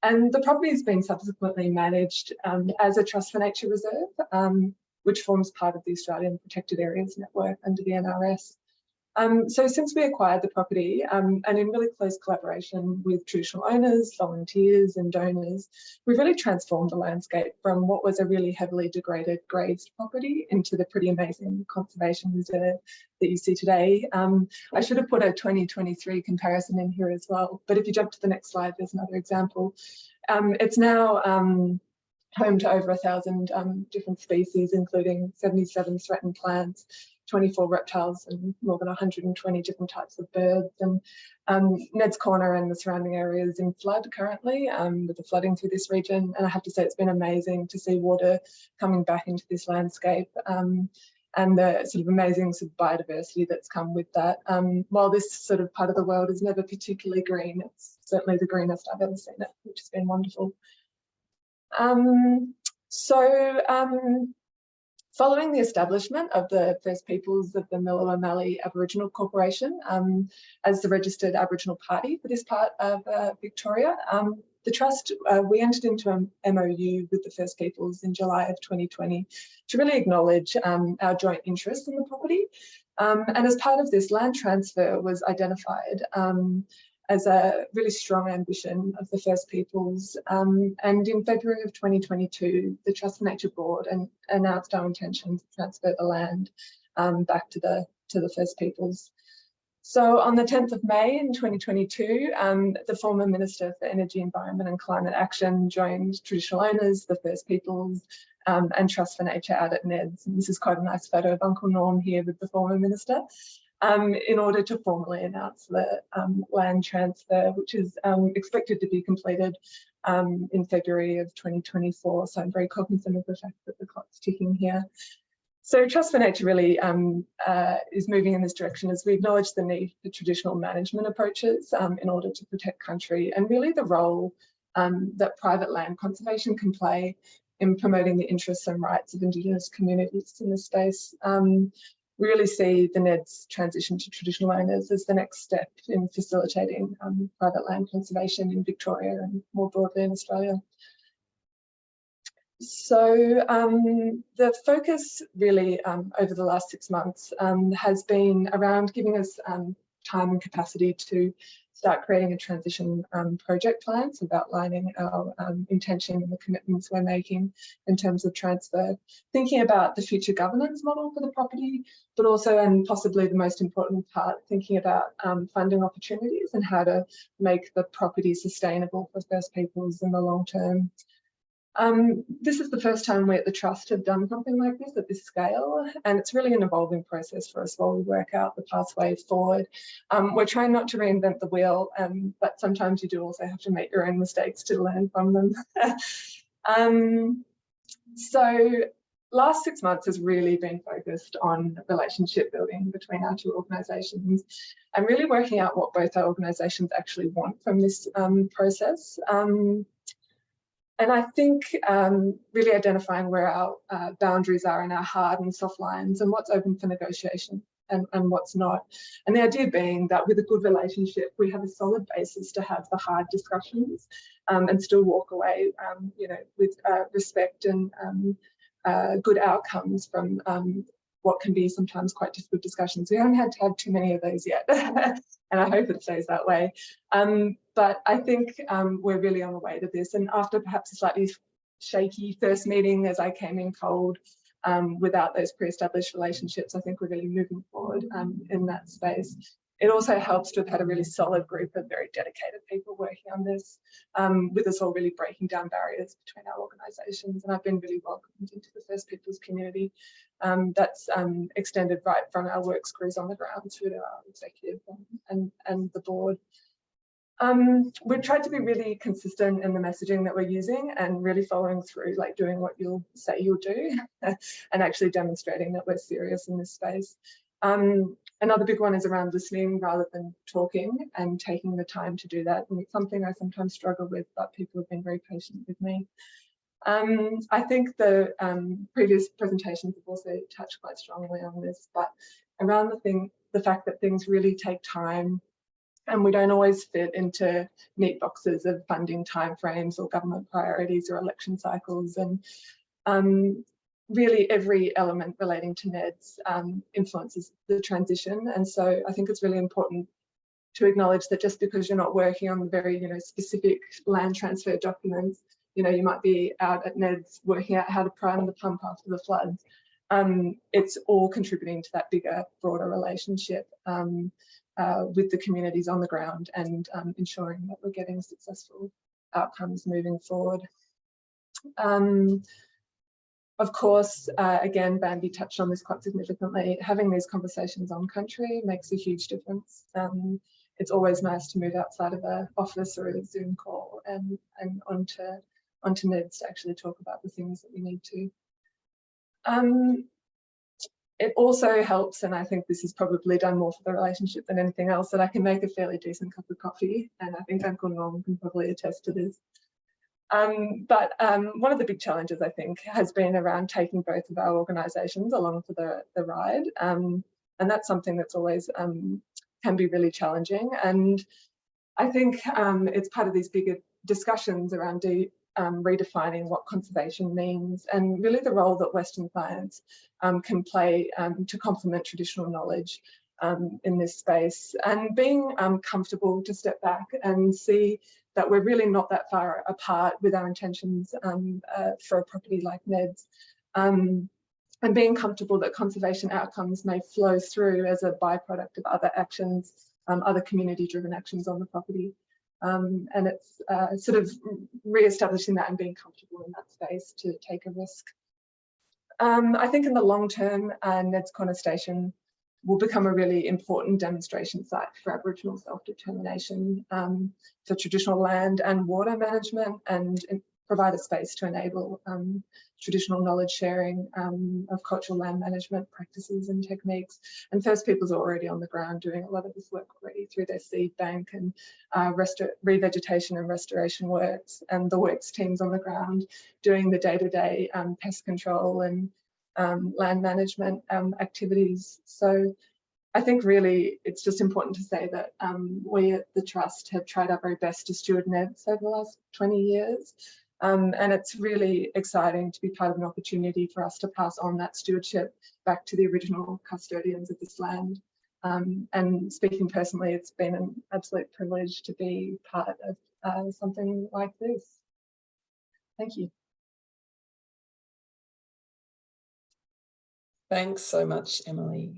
And the property has been subsequently managed as a Trust for Nature reserve, which forms part of the Australian Protected Areas Network under the NRS. So since we acquired the property, and in really close collaboration with traditional owners, volunteers and donors, we've really transformed the landscape from what was a really heavily degraded grazed property into the pretty amazing conservation reserve that you see today. I should have put a 2023 comparison in here as well, but if you jump to the next slide, there's another example. It's now home to over 1,000 different species, including 77 threatened plants, 24 reptiles and more than 120 different types of birds. And Ned's Corner and the surrounding areas in flood currently, with the flooding through this region. And I have to say it's been amazing to see water coming back into this landscape and the sort of amazing sort of biodiversity that's come with that. While this sort of part of the world is never particularly green, it's certainly the greenest I've ever seen it, which has been wonderful. Following the establishment of the First Peoples of the Miller O'Malley Aboriginal Corporation as the registered Aboriginal party for this part of Victoria, the Trust, we entered into an MOU with the First Peoples in July of 2020 to really acknowledge our joint interest in the property. And as part of this, land transfer was identified as a really strong ambition of the First Peoples. And in February of 2022, the Trust for Nature Board announced our intention to transfer the land back to the First Peoples. So on the 10th of May in 2022, the former Minister for Energy, Environment and Climate Action joined traditional owners, the First Peoples, and Trust for Nature out at Ned's. And this is quite a nice photo of Uncle Norm here with the former Minister, in order to formally announce the land transfer, which is expected to be completed in February of 2024. So I'm very cognizant of the fact that the clock's ticking here. So Trust for Nature really is moving in this direction as we acknowledge the need for traditional management approaches in order to protect country, and really the role that private land conservation can play in promoting the interests and rights of Indigenous communities in this space. We really see the NED's transition to traditional owners as the next step in facilitating private land conservation in Victoria and more broadly in Australia. So the focus really over the last 6 months has been around giving us time and capacity to start creating a transition project plan, so outlining our intention and the commitments we're making in terms of transfer, thinking about the future governance model for the property, but also, and possibly the most important part, thinking about funding opportunities and how to make the property sustainable for First Peoples in the long term. This is the first time we at the Trust have done something like this at this scale, and it's really an evolving process for us while we work out the pathway forward. We're trying not to reinvent the wheel, but sometimes you do also have to make your own mistakes to learn from them. So last 6 months has really been focused on relationship building between our two organisations and really working out what both our organisations actually want from this process. And I think really identifying where our boundaries are in our hard and soft lines and what's open for negotiation and what's not. And the idea being that with a good relationship, we have a solid basis to have the hard discussions and still walk away, you know, with respect and good outcomes from what can be sometimes quite difficult discussions. We haven't had to have too many of those yet, and I hope it stays that way. But I think we're really on the way to this. And after perhaps a slightly shaky first meeting as I came in cold without those pre-established relationships, I think we're really moving forward in that space. It also helps to have had a really solid group of very dedicated people working on this, with us all really breaking down barriers between our organisations. And I've been really welcomed into the First Peoples community. That's extended right from our works crews on the ground through to our executive and the board. We've tried to be really consistent in the messaging that we're using and really following through, like doing what you'll say you'll do and actually demonstrating that we're serious in this space. Another big one is around listening rather than talking and taking the time to do that. And it's something I sometimes struggle with, but people have been very patient with me. I think the previous presentations have also touched quite strongly on this, but around the fact that things really take time and we don't always fit into neat boxes of funding timeframes or government priorities or election cycles. And really every element relating to NEDs influences the transition. And so I think it's really important to acknowledge that just because you're not working on the very, specific land transfer documents, you might be out at NEDs working out how to prime the pump after the floods. It's all contributing to that bigger, broader relationship with the communities on the ground and ensuring that we're getting successful outcomes moving forward. Of course, again, Bambi touched on this quite significantly. Having these conversations on country makes a huge difference. It's always nice to move outside of an office or a Zoom call and onto NEDs to actually talk about the things that we need to. It also helps, and I think this has probably done more for the relationship than anything else, that I can make a fairly decent cup of coffee, and I think Uncle Norm can probably attest to this. But one of the big challenges, I think, has been around taking both of our organisations along for the ride. And that's something that's always can be really challenging. And I think it's part of these bigger discussions around redefining what conservation means, and really the role that Western science can play to complement traditional knowledge in this space, and being comfortable to step back and see that we're really not that far apart with our intentions for a property like NEDS, and being comfortable that conservation outcomes may flow through as a byproduct of other actions, other community-driven actions on the property. And it's sort of re-establishing that and being comfortable in that space to take a risk. I think in the long term, NEDS Corner Station will become a really important demonstration site for Aboriginal self-determination, for traditional land and water management, and provide a space to enable traditional knowledge sharing of cultural land management practices and techniques. And First Peoples are already on the ground doing a lot of this work already through their seed bank and revegetation and restoration works, and the works teams on the ground doing the day-to-day pest control and land management activities. So I think really it's just important to say that we at the Trust have tried our very best to steward NEDS over the last 20 years. And it's really exciting to be part of an opportunity for us to pass on that stewardship back to the original custodians of this land. And speaking personally, it's been an absolute privilege to be part of something like this. Thank you. Thanks so much, Emily.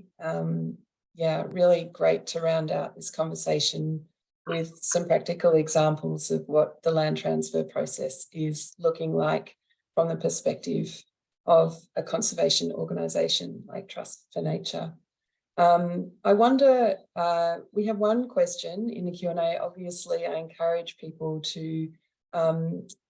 Yeah, really great to round out this conversation with some practical examples of what the land transfer process is looking like from the perspective of a conservation organisation like Trust for Nature. I wonder, we have one question in the Q&A. Obviously, I encourage people to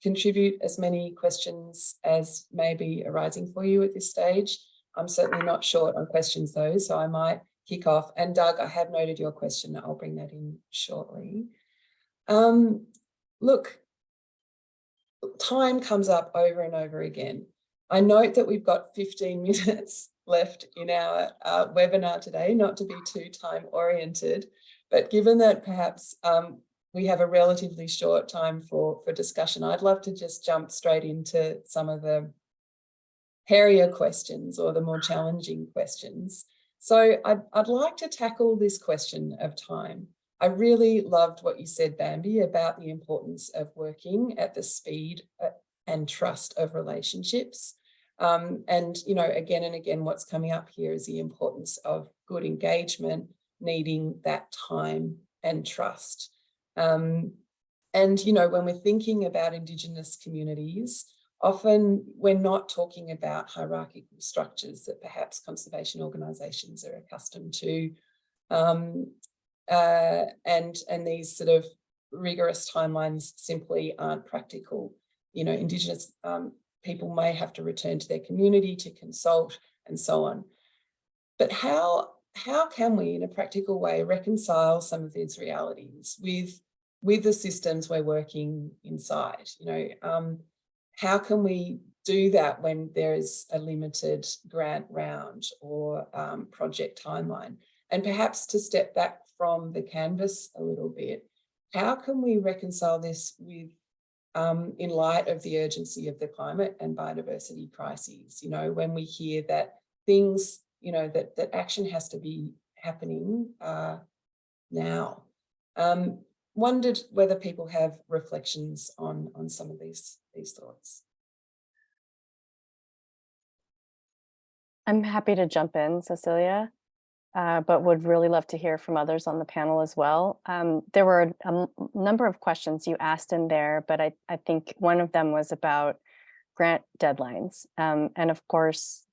contribute as many questions as may be arising for you at this stage. I'm certainly not short on questions though, so I might kick off. And Doug, I have noted your question. I'll bring that in shortly. Look, time comes up over and over again. I note that we've got 15 minutes left in our webinar today, not to be too time oriented, but given that perhaps we have a relatively short time for discussion, I'd love to just jump straight into some of the hairier questions or the more challenging questions. So I'd like to tackle this question of time. I really loved what you said, Bambi, about the importance of working at the speed and trust of relationships. And, you know, again and again, what's coming up here is the importance of good engagement, needing that time and trust. And, you know, when we're thinking about Indigenous communities, often we're not talking about hierarchical structures that perhaps conservation organisations are accustomed to, and these sort of rigorous timelines simply aren't practical. You know, Indigenous people may have to return to their community to consult and so on. But how can we, in a practical way, reconcile some of these realities with the systems we're working inside? You know, how can we do that when there is a limited grant round or project timeline? And perhaps to step back from the canvas a little bit, how can we reconcile this with, in light of the urgency of the climate and biodiversity crises? You know, when we hear that things, you know, that action has to be happening now. Wondered whether people have reflections on some of these thoughts. I'm happy to jump in, Cecilia, but would really love to hear from others on the panel as well. There were a number of questions you asked in there, but I think one of them was about grant deadlines. And of course,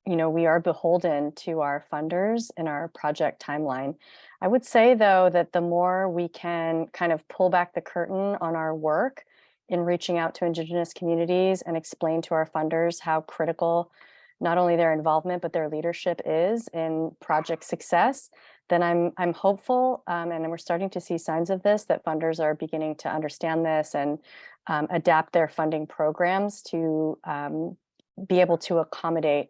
you know, we are beholden to our funders and our project timeline. I would say, though, that the more we can kind of pull back the curtain on our work in reaching out to Indigenous communities and explain to our funders how critical not only their involvement, but their leadership is in project success, then I'm hopeful, and we're starting to see signs of this, that funders are beginning to understand this and adapt their funding programs to be able to accommodate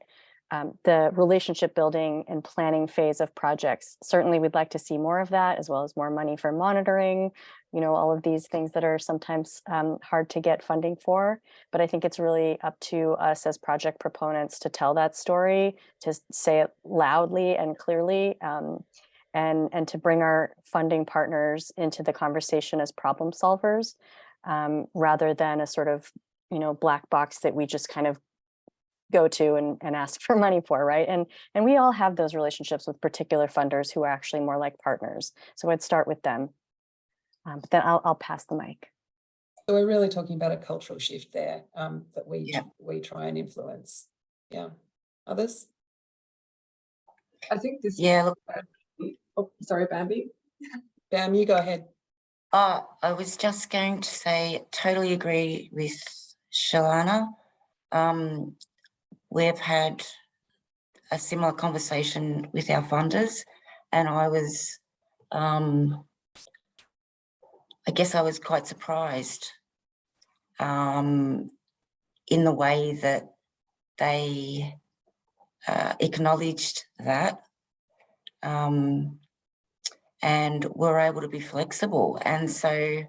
the relationship building and planning phase of projects. Certainly, we'd like to see more of that, as well as more money for monitoring, all of these things that are sometimes hard to get funding for. But I think it's really up to us as project proponents to tell that story, to say it loudly and clearly, and to bring our funding partners into the conversation as problem solvers, rather than a sort of, black box that we just kind of go to and ask for money for, right? And we all have those relationships with particular funders who are actually more like partners. So I'd start with them. But then I'll pass the mic. So we're really talking about a cultural shift there that we try and influence. Yeah. Others? I think this. Yeah. Look, oh, sorry, Bambi. Bam, you go ahead. I was just going to say, totally agree with Shalana. We've had a similar conversation with our funders, and I was, I guess I was quite surprised in the way that they acknowledged that and were able to be flexible. And so,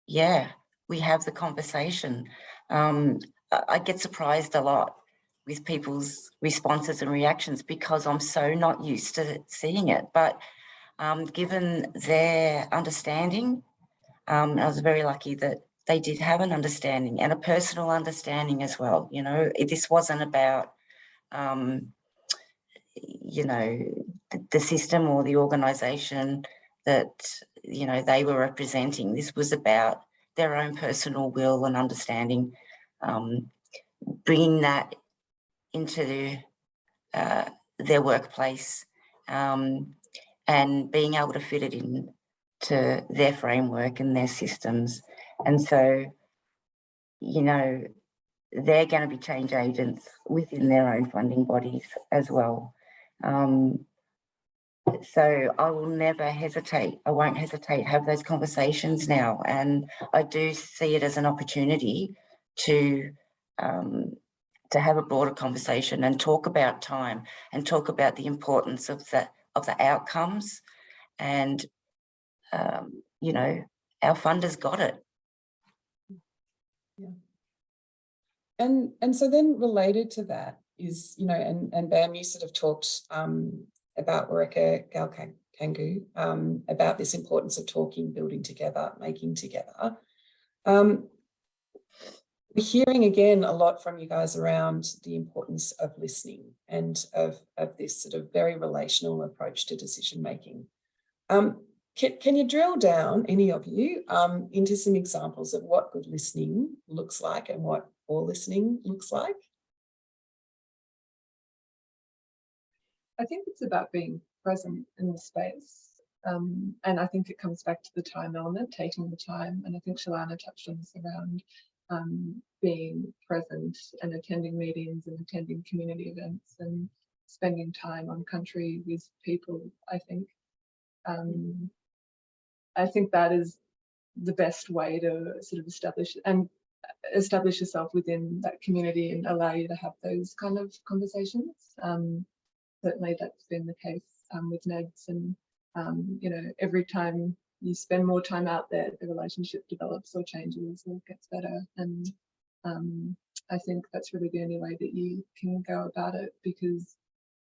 yeah, we have the conversation. I get surprised a lot with people's responses and reactions because I'm so not used to seeing it. But given their understanding, I was very lucky that they did have an understanding and a personal understanding as well. This wasn't about, the system or the organisation that, they were representing. This was about their own personal will and understanding, bringing that into their workplace and being able to fit it in to their framework and their systems. And so, they're going to be change agents within their own funding bodies as well. So I will never hesitate. I won't hesitate to have those conversations now. And I do see it as an opportunity to have a broader conversation and talk about time and talk about the importance of the outcomes. And, our funders got it. Yeah. And so then related to that is, and Bam, you sort of talked about Wareka Galkangu, about this importance of talking, building together, making together. We're hearing again a lot from you guys around the importance of listening and of this sort of very relational approach to decision making. Can you drill down, any of you, into some examples of what good listening looks like and what poor listening looks like? I think it's about being present in the space. And I think it comes back to the time element, taking the time. And I think Shalana touched on this around being present and attending meetings and attending community events and spending time on country with people, I think. I think that is the best way to sort of establish yourself within that community and allow you to have those kind of conversations. Certainly that's been the case with NEDS, and every time you spend more time out there, the relationship develops or changes or gets better. And I think that's really the only way that you can go about it,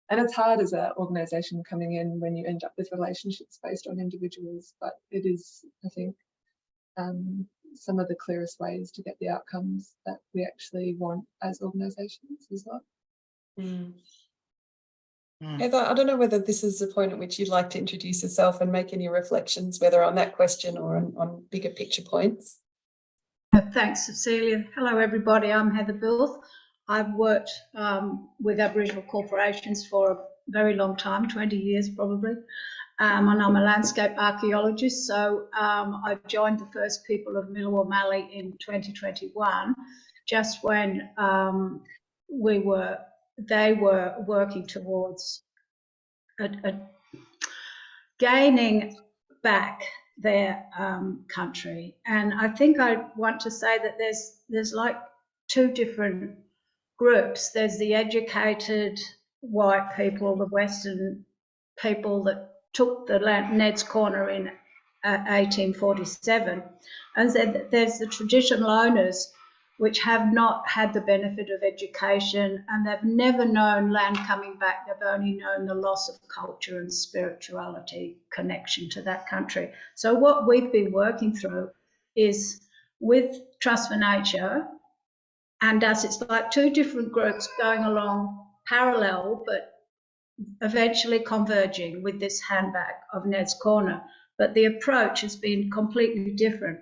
and it's hard as an organisation coming in when you end up with relationships based on individuals, but it is, I think, some of the clearest ways to get the outcomes that we actually want as organisations as well. Heather, I don't know whether this is the point at which you'd like to introduce yourself and make any reflections, whether on that question or on bigger picture points. Thanks, Cecilia. Hello, everybody. I'm Heather Bilth. I've worked with Aboriginal corporations for a very long time, 20 years probably, and I'm a landscape archaeologist. So I joined the first people of Milawa Mallee in 2021, just when they were working towards gaining back their country. And I think I want to say that there's like two different groups. There's the educated white people, the Western people that took the Ned's Corner in 1847, and then there's the traditional owners which have not had the benefit of education, and they've never known land coming back. They've only known the loss of culture and spirituality connection to that country. So what we've been working through is with Trust for Nature, and as it's like two different groups going along parallel, but eventually converging with this handbag of Ned's Corner. But the approach has been completely different.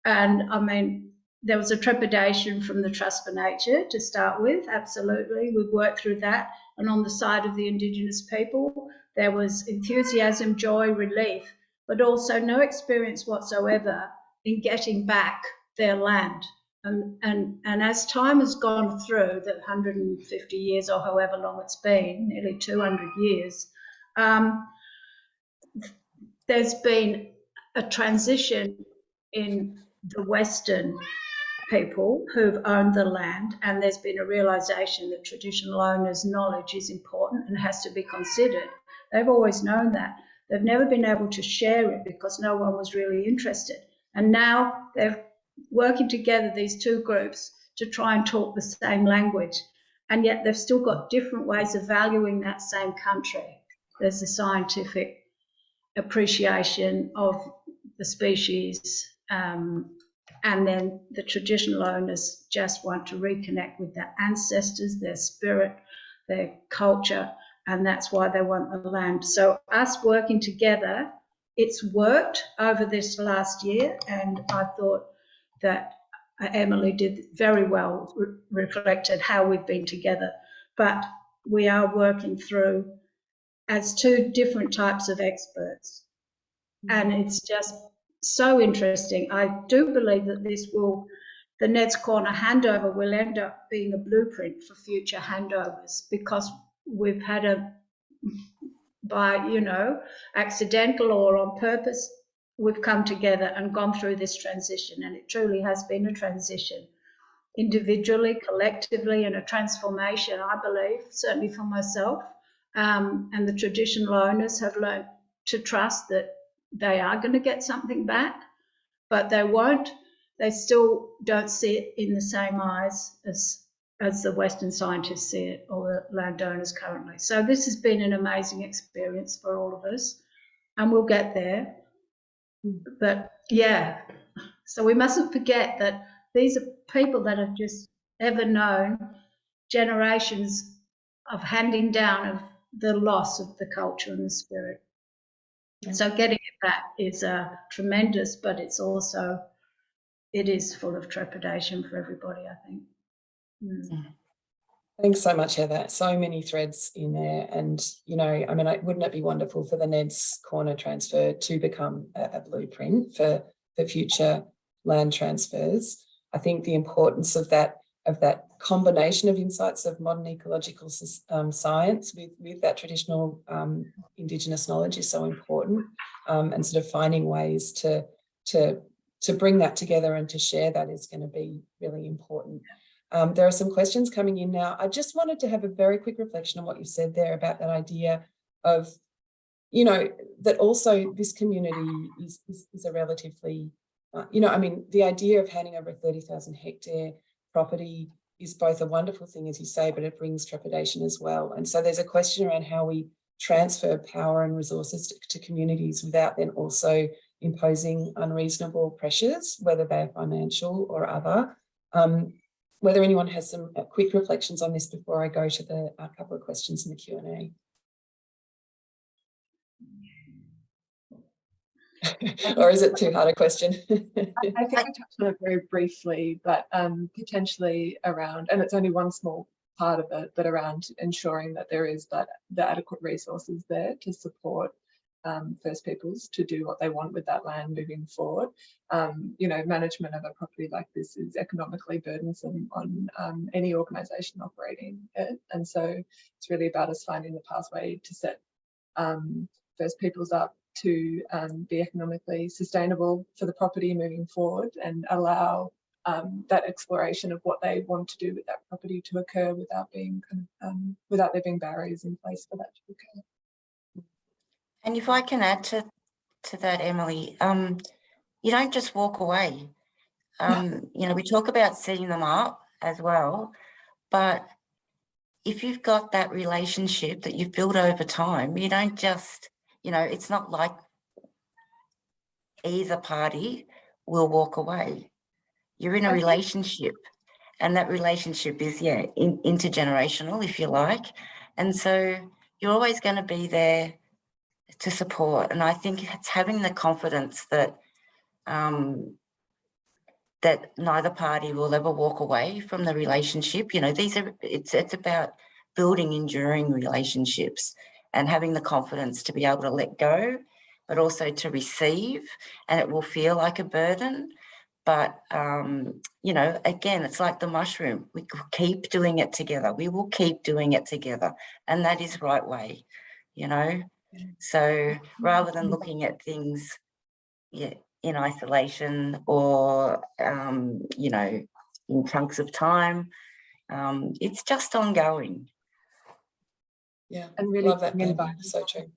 And I mean, there was a trepidation from the Trust for Nature to start with, absolutely. We've worked through that. And on the side of the Indigenous people, there was enthusiasm, joy, relief, but also no experience whatsoever in getting back their land. And as time has gone through, the 150 years or however long it's been, nearly 200 years, there's been a transition in the Western people who've owned the land, and there's been a realisation that traditional owners' knowledge is important and has to be considered. They've always known that. They've never been able to share it because no one was really interested. And now they're working together, these two groups, to try and talk the same language. And yet they've still got different ways of valuing that same country. There's a scientific appreciation of the species, and then the traditional owners just want to reconnect with their ancestors, their spirit, their culture, and that's why they want the land. So us working together, it's worked over this last year, and I thought that Emily did very well, reflected how we've been together. But we are working through as two different types of experts, and it's just so interesting. I do believe that the Ned's Corner handover will end up being a blueprint for future handovers, because we've had by, accidental or on purpose, we've come together and gone through this transition, and it truly has been a transition, individually, collectively, and a transformation, I believe, certainly for myself. And the traditional owners have learned to trust that they are going to get something back, but they still don't see it in the same eyes as the Western scientists see it, or the landowners currently. So this has been an amazing experience for all of us, and we'll get there. But yeah, so we mustn't forget that these are people that have just ever known generations of handing down of the loss of the culture and the spirit. So getting it back is tremendous, but it is full of trepidation for everybody, I think. Thanks so much, Heather. So many threads in there. And, wouldn't it be wonderful for the Ned's Corner transfer to become a blueprint for future land transfers? I think the importance of that combination of insights of modern ecological science with that traditional Indigenous knowledge is so important, and sort of finding ways to bring that together and to share that is going to be really important. There are some questions coming in now. I just wanted to have a very quick reflection on what you said there about that idea of, that also this community is a relatively, the idea of handing over a 30,000 hectare property is both a wonderful thing, as you say, but it brings trepidation as well. And so there's a question around how we transfer power and resources to communities without then also imposing unreasonable pressures, whether they're financial or other. Whether anyone has some quick reflections on this before I go to a couple of questions in the Q&A. Or is it too hard a question? I think I touched on it very briefly, but potentially around, and it's only one small part of it, but around ensuring that there is the adequate resources there to support First Peoples to do what they want with that land moving forward. Management of a property like this is economically burdensome on any organisation operating it, and so it's really about us finding the pathway to set First Peoples up to be economically sustainable for the property moving forward and allow that exploration of what they want to do with that property to occur without being without there being barriers in place for that to occur. And if I can add to that, Emily, you don't just walk away. You know, we talk about setting them up as well, but if you've got that relationship that you've built over time, you don't just, you know, it's not like either party will walk away. You're in a relationship, and that relationship is, intergenerational, if you like. And so you're always going to be there to support. And I think it's having the confidence that that neither party will ever walk away from the relationship. You know, it's about building enduring relationships and having the confidence to be able to let go, but also to receive, and it will feel like a burden. But, you know, again, it's like the mushroom. We keep doing it together. We will keep doing it together. And that is the right way, you know. So rather than looking at things in isolation or, you know, in chunks of time, it's just ongoing. Yeah, and really love that, baby. So true.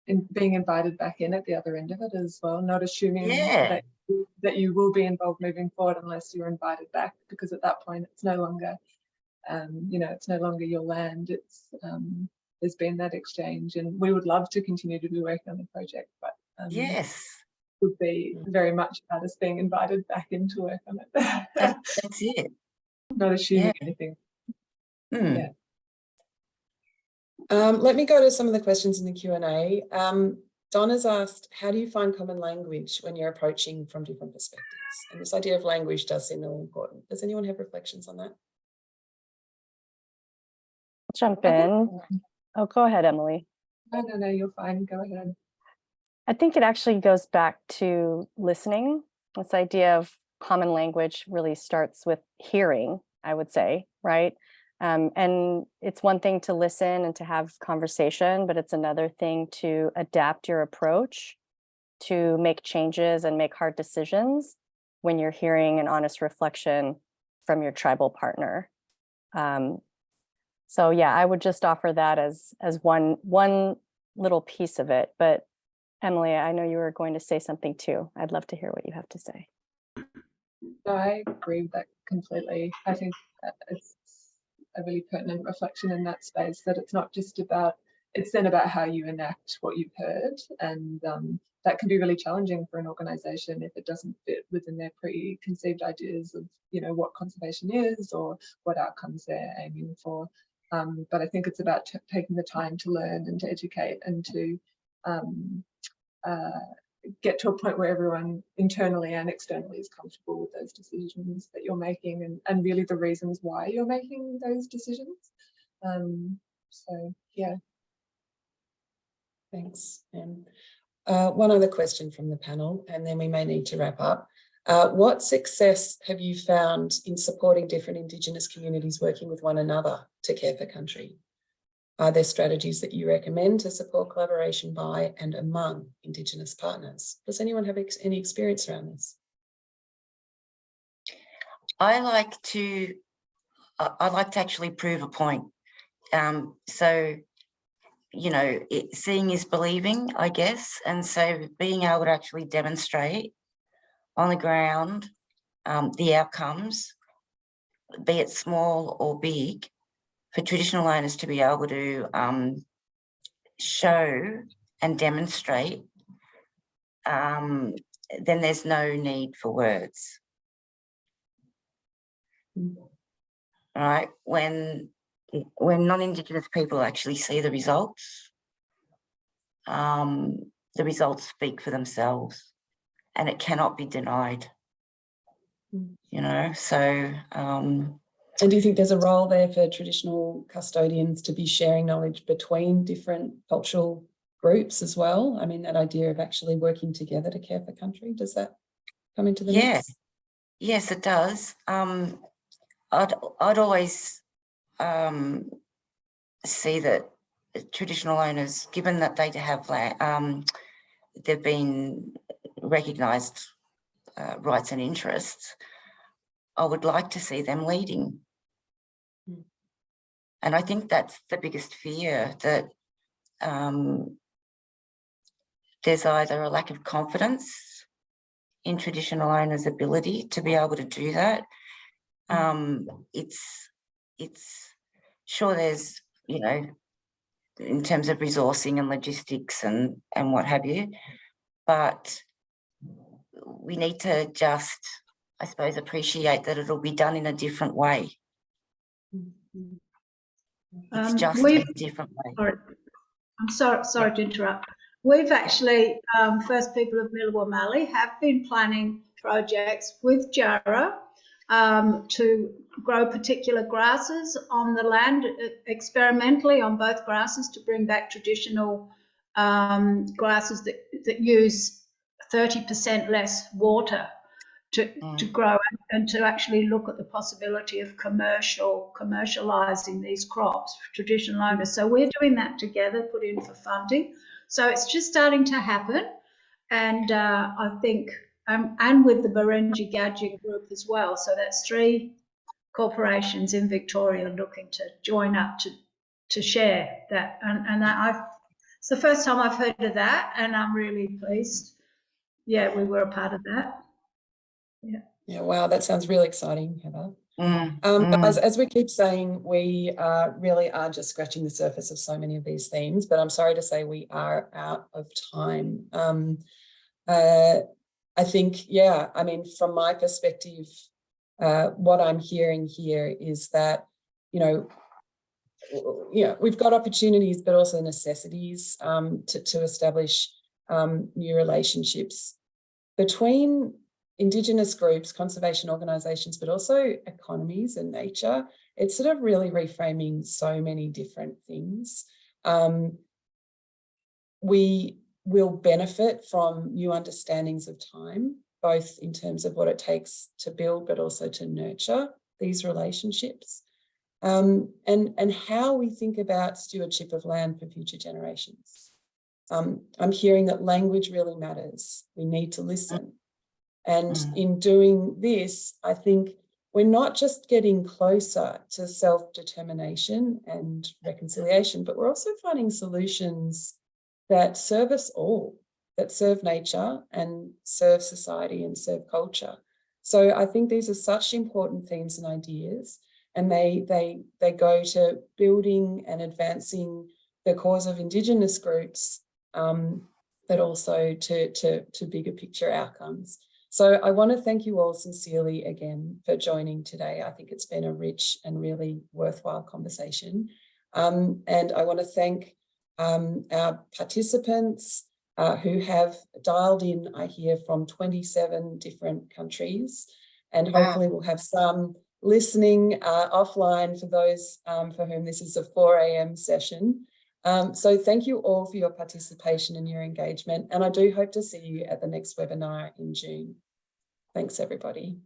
And being invited back in at the other end of it as well, not assuming that you will be involved moving forward unless you're invited back, because at that point it's no longer, you know, it's no longer your land. It's there's been that exchange, and we would love to continue to be working on the project, but Yes, would be very much about us being invited back in to work on it. that's it. Not assuming anything. Yeah. Let me go to some of the questions in the Q&A. Donna's asked, how do you find common language when you're approaching from different perspectives? And this idea of language does seem really important. Does anyone have reflections on that? Jump in. Oh, go ahead, Emily. No, you're fine. Go ahead. I think it actually goes back to listening. This idea of common language really starts with hearing, I would say, right? And it's one thing to listen and to have conversation, but it's another thing to adapt your approach, to make changes and make hard decisions when you're hearing an honest reflection from your tribal partner. So yeah, I would just offer that as one little piece of it. But Emily, I know you were going to say something too. I'd love to hear what you have to say. No, I agree with that completely. I think that it's a really pertinent reflection in that space, that it's not just about, it's then about how you enact what you've heard, and that can be really challenging for an organisation if it doesn't fit within their preconceived ideas of, you know, what conservation is or what outcomes they're aiming for. But I think it's about taking the time to learn and to educate and to get to a point where everyone internally and externally is comfortable with those decisions that you're making, and really the reasons why you're making those decisions. So yeah. Thanks. One other question from the panel, and then we may need to wrap up. What success have you found in supporting different Indigenous communities working with one another to care for country? Are there strategies that you recommend to support collaboration by and among Indigenous partners? Does anyone have any experience around this? I like to actually prove a point. So, you know, seeing is believing, I guess. And so being able to actually demonstrate on the ground the outcomes, be it small or big, for traditional owners to be able to show and demonstrate, then there's no need for words. Right? When non-Indigenous people actually see the results speak for themselves, and it cannot be denied. You know, so. And do you think there's a role there for traditional custodians to be sharing knowledge between different cultural groups as well? I mean, that idea of actually working together to care for country, does that come into the mix? Yes, it does. I'd always see that traditional owners, given that they have land, they've been recognised rights and interests, I would like to see them leading. And I think that's the biggest fear, that there's either a lack of confidence in traditional owners' ability to be able to do that. It's sure there's, you know, in terms of resourcing and logistics and what have you, but we need to just, I suppose, appreciate that it'll be done in a different way. It's just a different way. I'm sorry to interrupt. We've actually, First People of Middle Mallee have been planning projects with Jarrah to grow particular grasses on the land, experimentally on both grasses, to bring back traditional grasses that use 30% less water to grow, and to actually look at the possibility of commercializing these crops for traditional owners. So we're doing that together, put in for funding. So it's just starting to happen, and I think, and with the Barenji Gadging group as well. So that's 3 corporations in Victoria looking to join up to share that, and it's the first time I've heard of that, and I'm really pleased. Yeah, we were a part of that. Yeah, wow, that sounds really exciting, Heather. As we keep saying, we really are just scratching the surface of so many of these themes, but I'm sorry to say we are out of time. I think, yeah, I mean, from my perspective, what I'm hearing here is that, you know, we've got opportunities, but also necessities to establish new relationships between Indigenous groups, conservation organisations, but also economies and nature. It's sort of really reframing so many different things. We will benefit from new understandings of time, both in terms of what it takes to build, but also to nurture these relationships, and how we think about stewardship of land for future generations. I'm hearing that language really matters. We need to listen. And in doing this, I think we're not just getting closer to self-determination and reconciliation, but we're also finding solutions that serve us all, that serve nature and serve society and serve culture. So I think these are such important themes and ideas, and they go to building and advancing the cause of Indigenous groups, but also to bigger picture outcomes. So I want to thank you all sincerely again for joining today. I think it's been a rich and really worthwhile conversation. And I want to thank our participants who have dialed in, I hear, from 27 different countries, and hopefully we'll have some listening offline for those for whom this is a 4 a.m. session. So thank you all for your participation and your engagement, and I do hope to see you at the next webinar in June. Thanks, everybody.